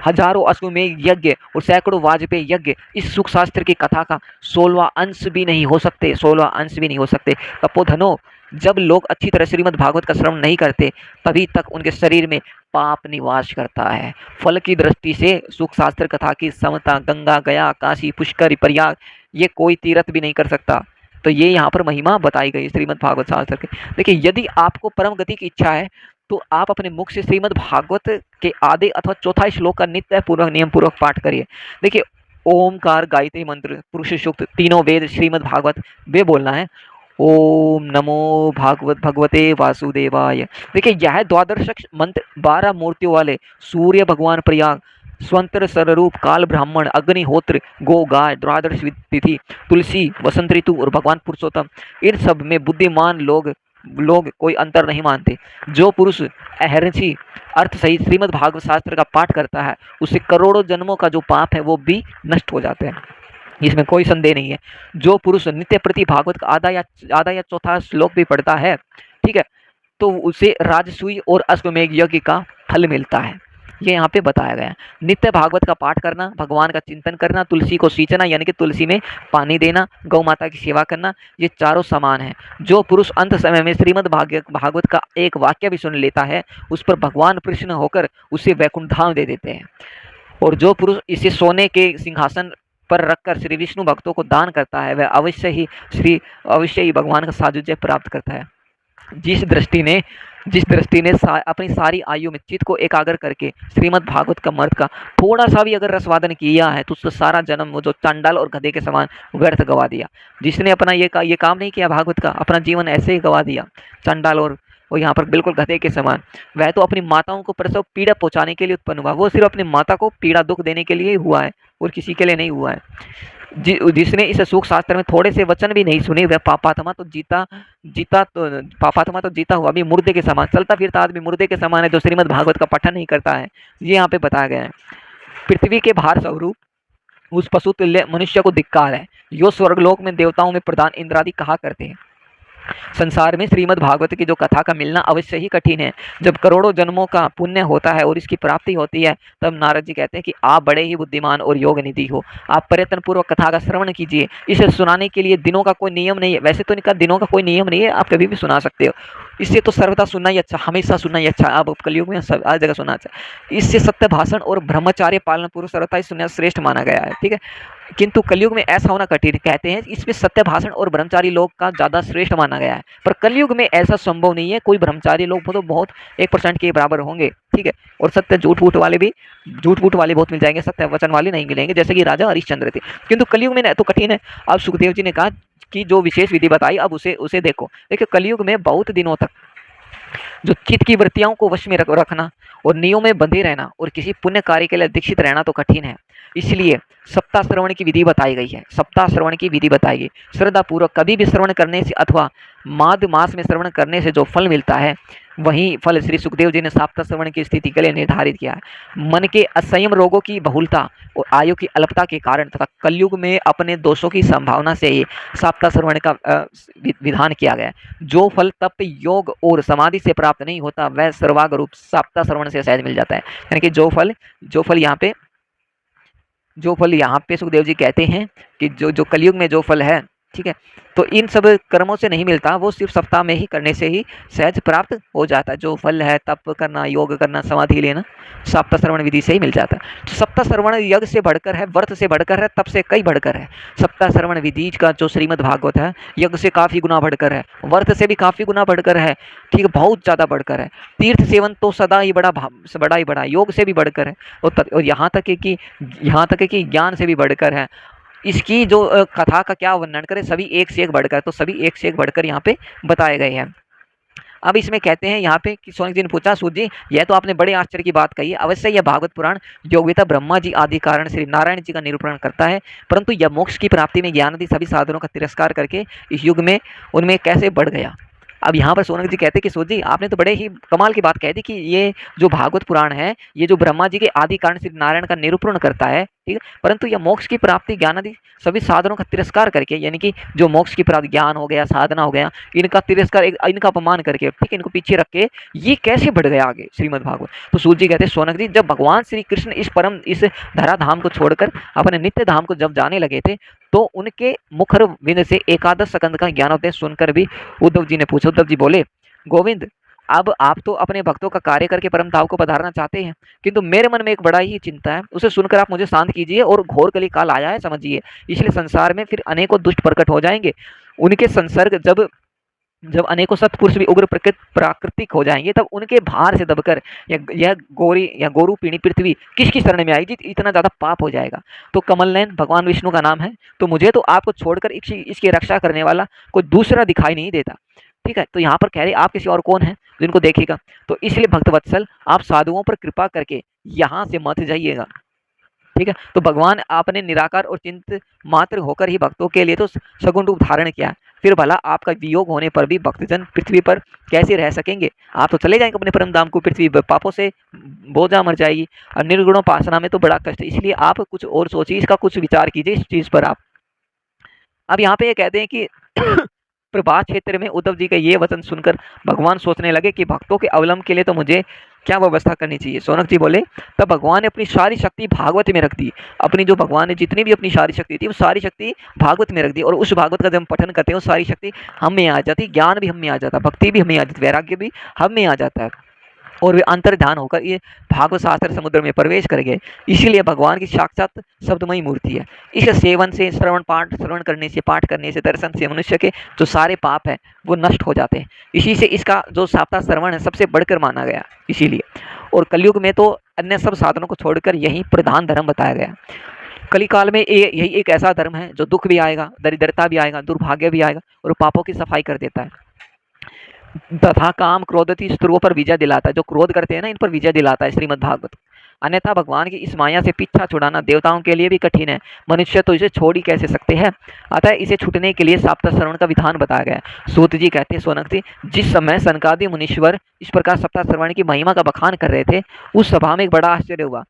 हजारों अश्वमेध यज्ञ और सैकड़ों वाजपेयी यज्ञ इस सुख शास्त्र की कथा का 16वां अंश भी नहीं हो सकते, 16वां अंश भी नहीं हो सकते। तपोधनो, जब लोग अच्छी तरह श्रीमद् भागवत का श्रवण नहीं करते तभी तक उनके शरीर में पाप निवास करता है। फल की दृष्टि से सुख शास्त्र कथा की समता गंगा, गया, काशी, पुष्कर, प्रयाग ये कोई तीर्थ भी नहीं कर सकता। तो ये यहाँ पर महिमा बताई गई श्रीमद् भागवत शास्त्र की। देखिए, यदि आपको परम गति की इच्छा है तो आप अपने मुख से श्रीमद् भागवत के आधे अथवा चौथा श्लोक का नित्य पूर्वक नियम पूर्वक पाठ करिए। देखिए, ओमकार, गायत्री मंत्र, पुरुष सूक्त, तीनों वेद, श्रीमद् भागवत वे बोलना है। ओम नमो भगवते वासुदेवाय। देखिए, यह द्वादश मंत्र 12 मूर्तियों वाले सूर्य भगवान, प्रयाग, स्वतंत्र स्वरूप, काल ब्राह्मण, अग्निहोत्र, गो, गाय, द्वादश तिथि, तुलसी, वसंत ऋतु और भगवान पुरुषोत्तम, इन सब में बुद्धिमान लोग कोई अंतर नहीं मानते। जो पुरुष अहर्षि अर्थ सहित श्रीमद् भागवत शास्त्र का पाठ करता है उससे करोड़ों जन्मों का जो पाप है वो भी नष्ट हो जाते हैं, इसमें कोई संदेह नहीं है। जो पुरुष नित्य प्रति भागवत का आधा या चौथा श्लोक भी पढ़ता है, ठीक है, तो उसे राजसूय और अश्वमेध यज्ञ का फल मिलता है। ये यहाँ पे बताया गया है। नित्य भागवत का पाठ करना, भगवान का चिंतन करना, तुलसी को सींचना यानी कि तुलसी में पानी देना, गौ माता की सेवा करना, ये चारों समान है। जो पुरुष अंत समय में श्रीमद् भागवत का एक वाक्य भी सुन लेता है उस पर भगवान प्रसन्न होकर उसे वैकुंठ धाम दे देते हैं। और जो पुरुष इसे सोने के सिंहासन पर रखकर श्री विष्णु भक्तों को दान करता है वह अवश्य ही भगवान का साजुज्य प्राप्त करता है। जिस दृष्टि ने अपनी सारी आयु में चित्त को एकाग्र करके श्रीमद् भागवत का मर्थ का थोड़ा सा भी अगर रसवादन किया है तो उसका सारा जन्म वो जो चांडाल और गधे के समान व्यर्थ गवा दिया। जिसने अपना ये काम नहीं किया भागवत का, अपना जीवन ऐसे ही गवा दिया चांडाल और यहाँ पर बिल्कुल गधे के समान। वह तो अपनी माताओं को प्रसव पीड़ा पहुंचाने के लिए उत्पन्न हुआ, वो सिर्फ अपनी माता को पीड़ा दुख देने के लिए ही हुआ है और किसी के लिए नहीं हुआ है। जिसने इस सुख शास्त्र में थोड़े से वचन भी नहीं सुने, वह पापात्मा तो जीता हुआ भी मुर्दे के समान, चलता फिरता आदमी मुर्दे के समान है जो श्रीमद् भागवत का पठन नहीं करता है। ये यहाँ पे बताया गया है। पृथ्वी के भार स्वरूप उस पशु तुल्य मनुष्य को धिक्कार है, यो स्वर्गलोक में देवताओं में प्रधान इंद्रादि कहा करते हैं। संसार में श्रीमद् भागवत की जो कथा का मिलना अवश्य ही कठिन है। जब करोड़ों जन्मों का पुण्य होता है और इसकी प्राप्ति होती है, तब नारद जी कहते हैं कि आप बड़े ही बुद्धिमान और योग निधि हो, आप प्रयत्न पूर्वक कथा का श्रवण कीजिए। इसे सुनाने के लिए दिनों का कोई नियम नहीं है, वैसे तो इनका दिनों का कोई नियम नहीं है, आप कभी भी सुना सकते हो। इससे तो सर्वदा सुनना ही अच्छा, हमेशा सुनना ही अच्छा, आप कलयुग में हर जगह सुनना अच्छा। इससे सत्य भाषण और ब्रह्मचार्य पालन पूर्व सर्वथा ही सुनना श्रेष्ठ माना गया है। ठीक है, किंतु कलयुग में ऐसा होना कठिन, कहते हैं इसमें सत्य भाषण और ब्रह्मचारी लोग का ज़्यादा श्रेष्ठ माना गया है, पर कलयुग में ऐसा संभव नहीं है। कोई ब्रह्मचारी लोग तो बहुत 1% के बराबर होंगे। ठीक है, और सत्य झूठ फूट वाले बहुत मिल जाएंगे, सत्य वचन वाले नहीं मिलेंगे, जैसे कि राजा हरिश्चंद्र थे। किंतु कलयुग में तो कठिन है। अब सुखदेव जी ने कहा कि जो विशेष विधि बताई, अब उसे देखो। देखिए, कलयुग में बहुत दिनों तक जो चित्त की वृत्तियों को वश में रखना और नियमों में बंधे रहना और किसी पुण्य कार्य के लिए दीक्षित रहना तो कठिन है। इसलिए सप्ताह श्रवण की विधि बताई गई है। सप्ताह श्रवण की विधि बताई गई, श्रद्धा पूर्वक कभी भी श्रवण करने से अथवा माघ मास में श्रवण करने से जो फल मिलता है, वही फल श्री सुखदेव जी ने सप्ताह श्रवण की स्थिति के लिए निर्धारित किया है। मन के असंयम, रोगों की बहुलता और आयु की अल्पता के कारण तथा कलयुग में अपने दोषों की संभावना से ही सप्ताह श्रवण का विधान किया गया है। जो फल तप, योग और समाधि से प्राप्त नहीं होता, वह सर्वांग रूप सप्ताह श्रवण से सहज मिल जाता है। यानी कि जो फल यहाँ पे सुखदेव जी कहते हैं कि जो कलयुग में जो फल है, ठीक है, तो इन सब कर्मों से नहीं मिलता, वो सिर्फ सप्ताह में ही करने से ही सहज प्राप्त हो जाता है। जो फल है, तप करना, योग करना, समाधि लेना, सप्ताह श्रवण विधि से ही मिल जाता है। तो सप्ताह श्रवण यज्ञ से बढ़कर है, व्रत से बढ़कर है, तप से कई बढ़कर है। सप्ताह श्रवण विधि का जो श्रीमद् भागवत है, यज्ञ से काफ़ी गुना बढ़कर है, व्रत से भी काफ़ी गुना बढ़कर है। ठीक है, बहुत ज़्यादा बढ़कर है। तीर्थ सेवन तो सदा ही बड़ा, योग से भी बढ़कर है, और यहाँ तक है कि ज्ञान से भी बढ़कर है। इसकी जो कथा का क्या वर्णन करें, सभी एक से एक बढ़कर, तो सभी एक से एक बढ़कर यहाँ पे बताए गए हैं। अब इसमें कहते हैं यहाँ पे कि सोनक जी ने पूछा, सूत जी यह तो आपने बड़े आश्चर्य की बात कही है। अवश्य यह भागवत पुराण योग्यता ब्रह्मा जी आदि कारण श्री नारायण जी का निरूपण करता है, परंतु यह मोक्ष की प्राप्ति में ज्ञान आदि सभी साधनों का तिरस्कार करके इस युग में उनमें कैसे बढ़ गया। अब यहाँ पर सोनक जी कहते हैं कि सूत जी आपने तो बड़े ही कमाल की बात कह दी कि ये जो भागवत पुराण है, ये जो ब्रह्मा जी के आदि कारण श्री नारायण का निरूपण करता है, ठीक है, परंतु यह मोक्ष की प्राप्ति ज्ञान आदि सभी साधनों का तिरस्कार करके, यानी कि जो मोक्ष की प्राप्ति ज्ञान हो गया, साधना हो गया, इनका तिरस्कार, इनका अपमान करके, ठीक है, इनको पीछे रख के ये कैसे बढ़ गया आगे श्रीमद् भागवत। तो सूत जी कहते हैं, सोनक जी जब भगवान श्री कृष्ण इस धरा धाम को छोड़कर अपने नित्य धाम को जब जाने लगे थे, तो उनके मुखर विंद से एकादश स्कंद का ज्ञानोपदेश सुनकर भी उद्धव जी ने पूछा। उद्धव जी बोले, गोविंद अब आप तो अपने भक्तों का कार्य करके परम धाम को पधारना चाहते हैं, किंतु मेरे मन में एक बड़ा ही चिंता है, उसे सुनकर आप मुझे शांत कीजिए, और घोर कली काल आया है समझिए, इसलिए संसार में फिर अनेकों दुष्ट प्रकट हो जाएंगे। उनके संसर्ग जब अनेकों सत्पुरुष भी उग्र प्राकृतिक हो जाएंगे, तब उनके भार से दबकर यह गोरू पीणी पृथ्वी किसकी शरण में आएगी, इतना ज़्यादा पाप हो जाएगा। तो कमल नयन भगवान विष्णु का नाम है, तो मुझे तो आपको छोड़कर इसकी रक्षा करने वाला कोई दूसरा दिखाई नहीं देता। ठीक है, तो यहाँ पर कह रहे आप किसी और कौन है जिनको देखेगा, तो इसलिए भक्तवत्सल आप साधुओं पर कृपा करके यहाँ से मत जाइएगा। ठीक है, तो भगवान आपने निराकार और चिंत मात्र होकर ही भक्तों के लिए तो सगुण रूप धारण किया, फिर भला आपका वियोग होने पर भी भक्तजन पृथ्वी पर कैसे रह सकेंगे। आप तो चले जाएंगे अपने परम धाम को, पृथ्वी पापों से बोझा मर जाएगी, और निर्गुणोपासना में तो बड़ा कष्ट। इसलिए आप कुछ और सोचिए, इसका कुछ विचार कीजिए इस चीज़ पर आप। अब यहाँ पे ये कहते हैं कि प्रभास क्षेत्र में उद्धव जी का ये वचन सुनकर भगवान सोचने लगे कि भक्तों के अवलंब के लिए तो मुझे क्या व्यवस्था करनी चाहिए। सोनक जी बोले, तब भगवान ने अपनी सारी शक्ति भागवत में रख दी। अपनी जो भगवान ने जितनी भी अपनी सारी शक्ति थी, वो सारी शक्ति भागवत में रख दी, और उस भागवत का जब हम पठन करते हैं, वो सारी शक्ति हम में आ जाती, ज्ञान भी हम में आ जाता, भक्ति भी हमें आ जाती, वैराग्य भी हम में आ जाता है। और वे अंतर्धान होकर ये भागवत शास्त्र समुद्र में प्रवेश कर गए। इसीलिए भगवान की साक्षात शब्दमयी मूर्ति है। इस सेवन से, श्रवण करने से, पाठ करने से, दर्शन से मनुष्य के जो सारे पाप है वो नष्ट हो जाते हैं। इसी से इसका जो साप्ताह श्रवण है सबसे बढ़कर माना गया। इसीलिए और कलयुग में तो अन्य सब साधनों को छोड़कर यही प्रधान धर्म बताया गया। कलिकाल में यही एक ऐसा धर्म है जो दुख भी आएगा, दरिद्रता भी आएगा, दुर्भाग्य भी आएगा और पापों की सफाई कर देता है तथा काम क्रोधती शत्रुओं पर विजय दिलाता है। जो क्रोध करते हैं ना, इन पर विजय दिलाता है श्रीमद् भागवत। अन्यथा भगवान की इस माया से पीछा छुड़ाना देवताओं के लिए भी कठिन है, मनुष्य तो इसे छोड़ ही कैसे सकते हैं। अतः इसे छूटने के लिए सप्ताह श्रवण का विधान बताया गया है। सूत जी कहते हैं, सोनक जी, जिस समय सनकादि मुनीश्वर इस प्रकार सप्ताह श्रवण की महिमा का बखान कर रहे थे, उस सभा में एक बड़ा आश्चर्य हुआ।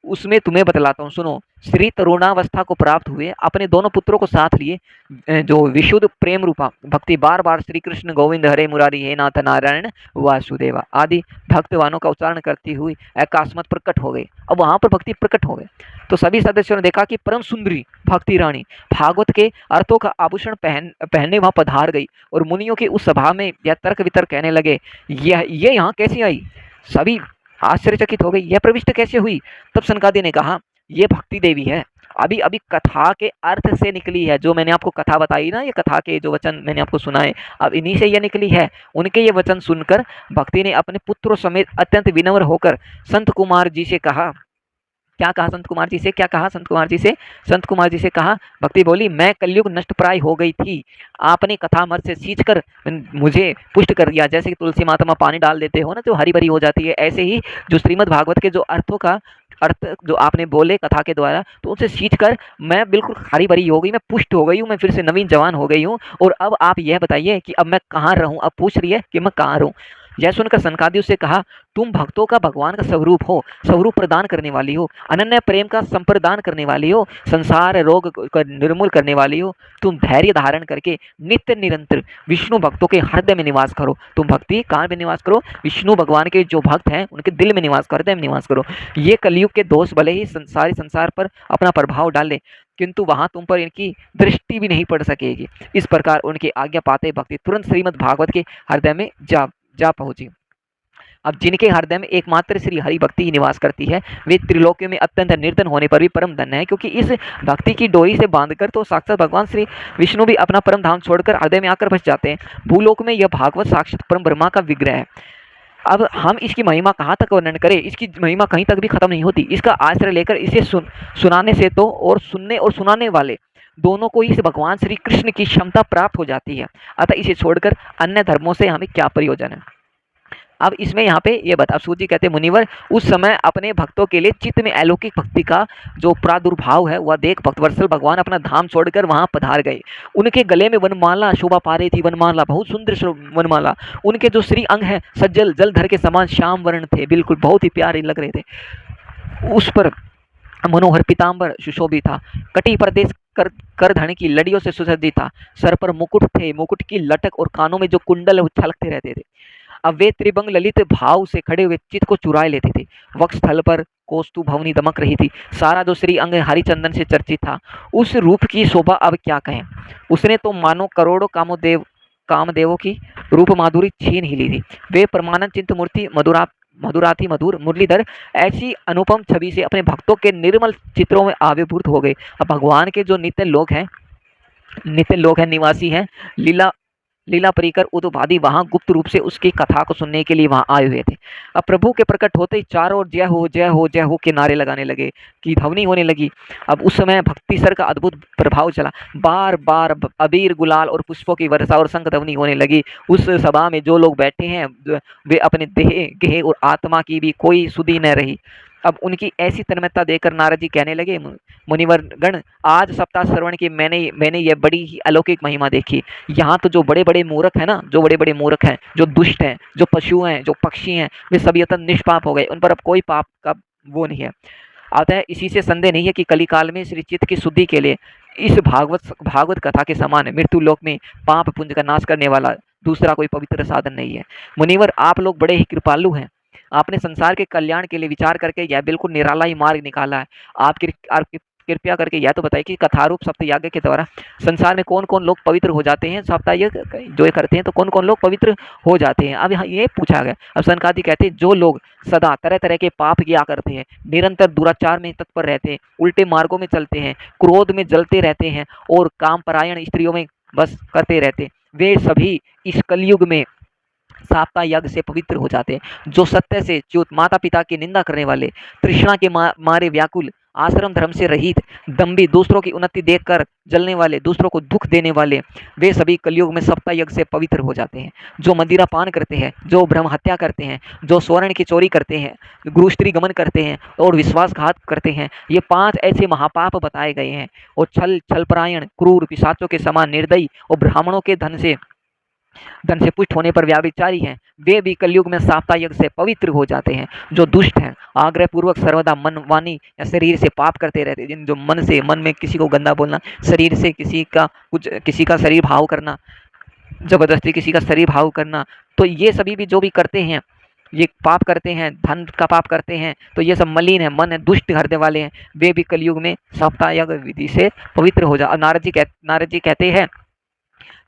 उसमें तुम्हें बतलाता हूँ, सुनो। श्री तरुणावस्था को प्राप्त हुए अपने दोनों पुत्रों को साथ लिए जो विशुद्ध प्रेम रूपा भक्ति बार बार श्री कृष्ण गोविंद हरे मुरारी हे नाथ नारायण वासुदेवा आदि भक्तवानों का उच्चारण करती हुई अकस्मात प्रकट हो गई। अब वहां पर भक्ति प्रकट हो गई तो सभी सदस्यों ने देखा कि परम सुंदरी भक्ति रानी भागवत के अर्थों का आभूषण पहनने वहां पधार गई और मुनियों की उस सभा में यह तर्क वितर्क कहने लगे, ये यहाँ कैसे आई। सभी आश्चर्यचकित हो गई, यह प्रविष्ट कैसे हुई। तब सनकादि ने कहा, ये भक्ति देवी है, अभी अभी कथा के अर्थ से निकली है। जो मैंने आपको कथा बताई ना, ये कथा के जो वचन मैंने आपको सुनाए, अब इन्हीं से ये निकली है। उनके ये वचन सुनकर भक्ति ने अपने पुत्रों समेत अत्यंत विनम्र होकर संत कुमार जी से कहा। क्या कहा संत कुमार जी से, क्या कहा संत कुमार जी से, संत कुमार जी से कहा, भक्ति बोली, मैं कलयुग नष्ट प्राय हो गई थी, आपने कथामृत से सींच कर मुझे पुष्ट कर दिया। जैसे कि तुलसी माता में पानी डाल देते हो ना, जो हरी भरी हो जाती है, ऐसे ही जो श्रीमद् भागवत के जो अर्थों का अर्थ जो आपने बोले कथा के द्वारा, तो उनसे सींच कर मैं बिल्कुल हरी भरी हो गई, मैं पुष्ट हो गई हूँ, मैं फिर से नवीन जवान हो गई हूँ। और अब आप यह बताइए कि अब मैं कहाँ रहूँ। अब पूछ रही है कि मैं कहाँ रहूँ। यह सुनकर सनकादि उससे कहा, तुम भक्तों का भगवान का स्वरूप हो, स्वरूप प्रदान करने वाली हो, अनन्य प्रेम का संप्रदान करने वाली हो, संसार रोग का निर्मूल करने वाली हो। तुम धैर्य धारण करके नित्य निरंतर विष्णु भक्तों के हृदय में निवास करो। तुम भक्ति कहाँ में निवास करो, विष्णु भगवान के जो भक्त हैं उनके दिल में निवास करो, हृदय में निवास करो। ये कलयुग के दोष भले ही सारे संसार पर अपना प्रभाव डाले, किंतु वहां तुम पर इनकी दृष्टि भी नहीं पड़ सकेगी। इस प्रकार उनकी आज्ञा पाते भक्ति तुरंत श्रीमद् भागवत के हृदय में जा पहुंची। अब जिनके हृदय में एकमात्र श्री हरि भक्ति ही निवास करती है, वे त्रिलोकियों में अत्यंत निर्धन होने पर भी परम धन्य है, क्योंकि इस भक्ति की डोरी से बांधकर तो साक्षात भगवान श्री विष्णु भी अपना परम धाम छोड़कर हृदय में आकर बस जाते हैं। भूलोक में यह भागवत साक्षात परम ब्रह्मा का विग्रह है। अब हम इसकी महिमा कहाँ तक वर्णन करें, इसकी महिमा कहीं तक भी खत्म नहीं होती। इसका आश्रय लेकर इसे सुनाने से तो, और सुनने और सुनाने वाले दोनों को इस भगवान श्री कृष्ण की क्षमता प्राप्त हो जाती है। अतः इसे छोड़कर अन्य धर्मों से हमें क्या प्रयोजन है। अब इसमें यहाँ पे ये बता, सूत जी कहते हैं, मुनिवर उस समय अपने भक्तों के लिए चित्त में अलौकिक भक्ति का जो प्रादुर्भाव है वह देख भक्तवत्सल भगवान अपना धाम छोड़कर वहां पधार गए। उनके गले में वनमाला शोभा पा रही थी, वनमाला बहुत सुंदर वनमाला। उनके जो श्री अंग है सज्जल जलधर के समान श्याम वर्ण थे, बिल्कुल बहुत ही प्यारे लग रहे थे। उस पर मनोहर पीताम्बर सुशोभित था, कटी प्रदेश करधन की लड़ियों से सुसज्जित था। सर पर मुकुट थे, मुकुट की लटक और कानों में जो कुंडल है वो छलकते रहते थे। अब वे त्रिभंग ललित भाव से खड़े हुए चित्त को चुराए लेते थे। वक्ष स्थल पर कौस्तु भवनी दमक रही थी, सारा जो श्री अंग हरिचंदन से चर्चित था। उस रूप की शोभा अब क्या कहें, उसने तो मानो करोड़ों कामदेवों की रूप माधुरी छीन ही ली थी। वे परमानंद चिंत मूर्ति मधुराति मधुर मुरलीधर ऐसी अनुपम छवि से अपने भक्तों के निर्मल चित्रों में आविर्भूत हो गए। अब भगवान के जो नित्य लोग हैं निवासी हैं, लीला परिकर उदुभादि वहां गुप्त रूप से उसकी कथा को सुनने के लिए वहां आए हुए थे। अब प्रभु के प्रकट होते ही चारों ओर जय हो जय हो जय हो के नारे लगाने लगे, की ध्वनि होने लगी। अब उस समय भक्ति सर का अद्भुत प्रभाव चला, बार बार अबीर गुलाल और पुष्पों की वर्षा और शंख ध्वनि होने लगी। उस सभा में जो लोग बैठे हैं वे अपने देह गेह और आत्मा की भी कोई सुधि न रही। अब उनकी ऐसी तन्मयता देखकर नारद जी कहने लगे, मुनिवर गण, आज सप्ताह श्रवण की मैंने ये बड़ी ही अलौकिक महिमा देखी। यहाँ तो जो बड़े बड़े मूर्ख हैं ना, जो बड़े बड़े मूर्ख हैं, जो दुष्ट हैं, जो पशु हैं, जो पक्षी हैं, वे सभी अत्यंत निष्पाप हो गए, उन पर अब कोई पाप का वो नहीं है। अतः इसी से संदेह नहीं है कि कलिकाल में श्री चित्त की शुद्धि के लिए इस भागवत कथा के समान मृत्यु लोक में पाप पुंज का नाश करने वाला दूसरा कोई पवित्र साधन नहीं है। मुनिवर आप लोग बड़े ही कृपालु हैं, आपने संसार के कल्याण के लिए विचार करके यह बिल्कुल निराला ही मार्ग निकाला है। आपकी कृपया करके यह तो बताइए कि कथारूप सप्तयज्ञ के द्वारा संसार में कौन-कौन लोग पवित्र हो जाते हैं? सप्तायज्ञ जो ये करते हैं तो कौन-कौन लोग पवित्र हो जाते हैं? अब यहाँ ये पूछा गया। अब सनकादिक कहते हैं जो लोग सदा तरह-तरह के पाप किया करते हैं, निरंतर दुराचार में तत्पर रहते हैं, उल्टे मार्गों में चलते हैं, क्रोध में जलते रहते हैं और कामपरायण स्त्रियों में बस करते रहते हैं, वे सभी इस कलयुग में साप्ता यज्ञ से पवित्र हो जाते हैं। जो सत्य से च्युत, माता पिता की निंदा करने वाले, तृष्णा के मारे व्याकुल, आश्रम धर्म से रहित, दम्भी, दूसरों की उन्नति देखकर जलने वाले, दूसरों को दुख देने वाले, वे सभी कलयुग में सप्ता यज्ञ से पवित्र हो जाते हैं। जो मदिरा पान करते हैं, जो ब्रह्म हत्या करते हैं, जो स्वर्ण की चोरी करते हैं, गुरु स्त्री गमन करते हैं और विश्वासघात करते हैं, ये 5 ऐसे महापाप बताए गए हैं। और छलपरायण, क्रूर, पिशाचों के समान निर्दयी और ब्राह्मणों के धन से पुष्ट होने पर व्याभिचारी हैं, वे भी कलयुग में साप्ताह यज्ञ से पवित्र हो जाते हैं। जो दुष्ट हैं, आग्रह पूर्वक सर्वदा मन, वाणी या शरीर से पाप करते रहते हैं, जिन जो मन में किसी को गंदा बोलना, शरीर से किसी का शरीर भाव करना, जबरदस्ती किसी का शरीर भाव करना, तो ये सभी भी जो भी करते हैं, ये पाप करते हैं, धन का पाप करते हैं, तो ये सब मलिन है, मन है, दुष्ट हृदय वाले हैं, वे भी कलयुग में साप्ताह यज्ञ विधि से पवित्र हो जा। नारद जी कहते हैं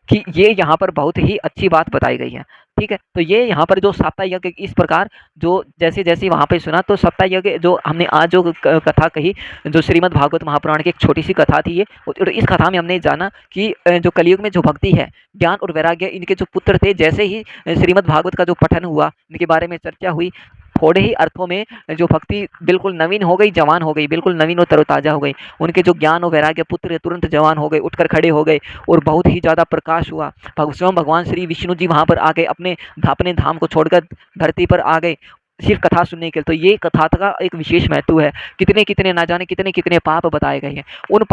कि ये यहाँ पर बहुत ही अच्छी बात बताई गई है। ठीक है, तो ये यहाँ पर जो सप्ताह यज्ञ इस प्रकार जो जैसे जैसे वहाँ पे सुना, तो सप्ताह यज्ञ जो हमने आज जो कथा कही, जो श्रीमद् भागवत महापुराण की एक छोटी सी कथा थी ये, और इस कथा में हमने जाना कि जो कलयुग में जो भक्ति है, ज्ञान और वैराग्य, इनके जो पुत्र थे, जैसे ही श्रीमद् भागवत का जो पठन हुआ, इनके बारे में चर्चा हुई, थोड़े ही अर्थों में जो भक्ति बिल्कुल नवीन हो गई, जवान हो गई, बिल्कुल नवीन और तरोताजा हो गई। उनके जो ज्ञान और वैराग्य पुत्र तुरंत जवान हो गए, उठकर खड़े हो गए और बहुत ही ज़्यादा प्रकाश हुआ। स्वयं भगवान श्री विष्णु जी वहाँ पर आ गए, अपने धाम को छोड़कर धरती पर आ गए सिर्फ कथा सुनने के लिए। तो ये कथा का एक विशेष महत्व है। कितने कितने ना जाने कितने कितने पाप बताए गए हैं। उन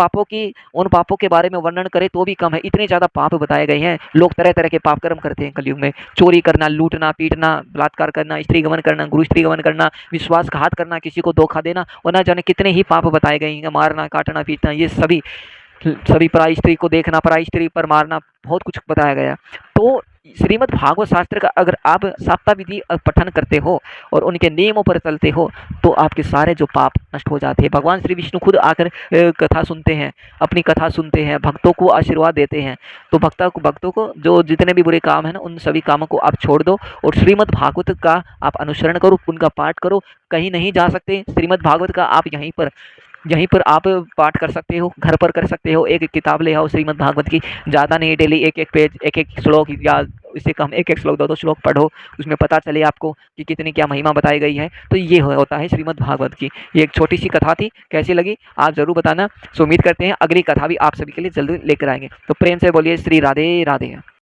पापों के बारे में वर्णन करें तो भी कम है, इतने ज़्यादा पाप बताए गए हैं। लोग तरह तरह के पाप कर्म करते हैं कलयुग में। चोरी करना, लूटना, पीटना, बलात्कार करना, स्त्री गमन करना, गुरु स्त्री गमन करना, विश्वासघात करना, किसी को धोखा देना, और ना जाने कितने ही पाप बताए गए हैं। मारना, काटना, पीटना, ये सभी पराई स्त्री को देखना, पराई स्त्री पर मारना, बहुत कुछ बताया गया। तो श्रीमद् भागवत शास्त्र का अगर आप सप्ताह विधि पठन करते हो और उनके नियमों पर चलते हो, तो आपके सारे जो पाप नष्ट हो जाते हैं। भगवान श्री विष्णु खुद आकर कथा सुनते हैं, अपनी कथा सुनते हैं, भक्तों को आशीर्वाद देते हैं। तो भक्तों को जो जितने भी बुरे काम है ना, उन सभी कामों को आप छोड़ दो और श्रीमद् भागवत का आप अनुसरण करो, उनका पाठ करो। कहीं नहीं जा सकते, श्रीमद् भागवत का आप यहीं पर आप पाठ कर सकते हो, घर पर कर सकते हो। एक किताब ले आओ श्रीमद् भागवत की, ज़्यादा नहीं, डेली एक एक पेज, एक एक श्लोक, या इससे कम एक एक श्लोक, दो श्लोक पढ़ो, उसमें पता चले आपको कि कितनी क्या महिमा बताई गई है। तो ये होता है श्रीमद् भागवत की। ये एक छोटी सी कथा थी, कैसी लगी आप ज़रूर बताना। सो उम्मीद करते हैं अगली कथा भी आप सभी के लिए जल्दी लेकर आएंगे। तो प्रेम से बोलिए श्री राधे राधे।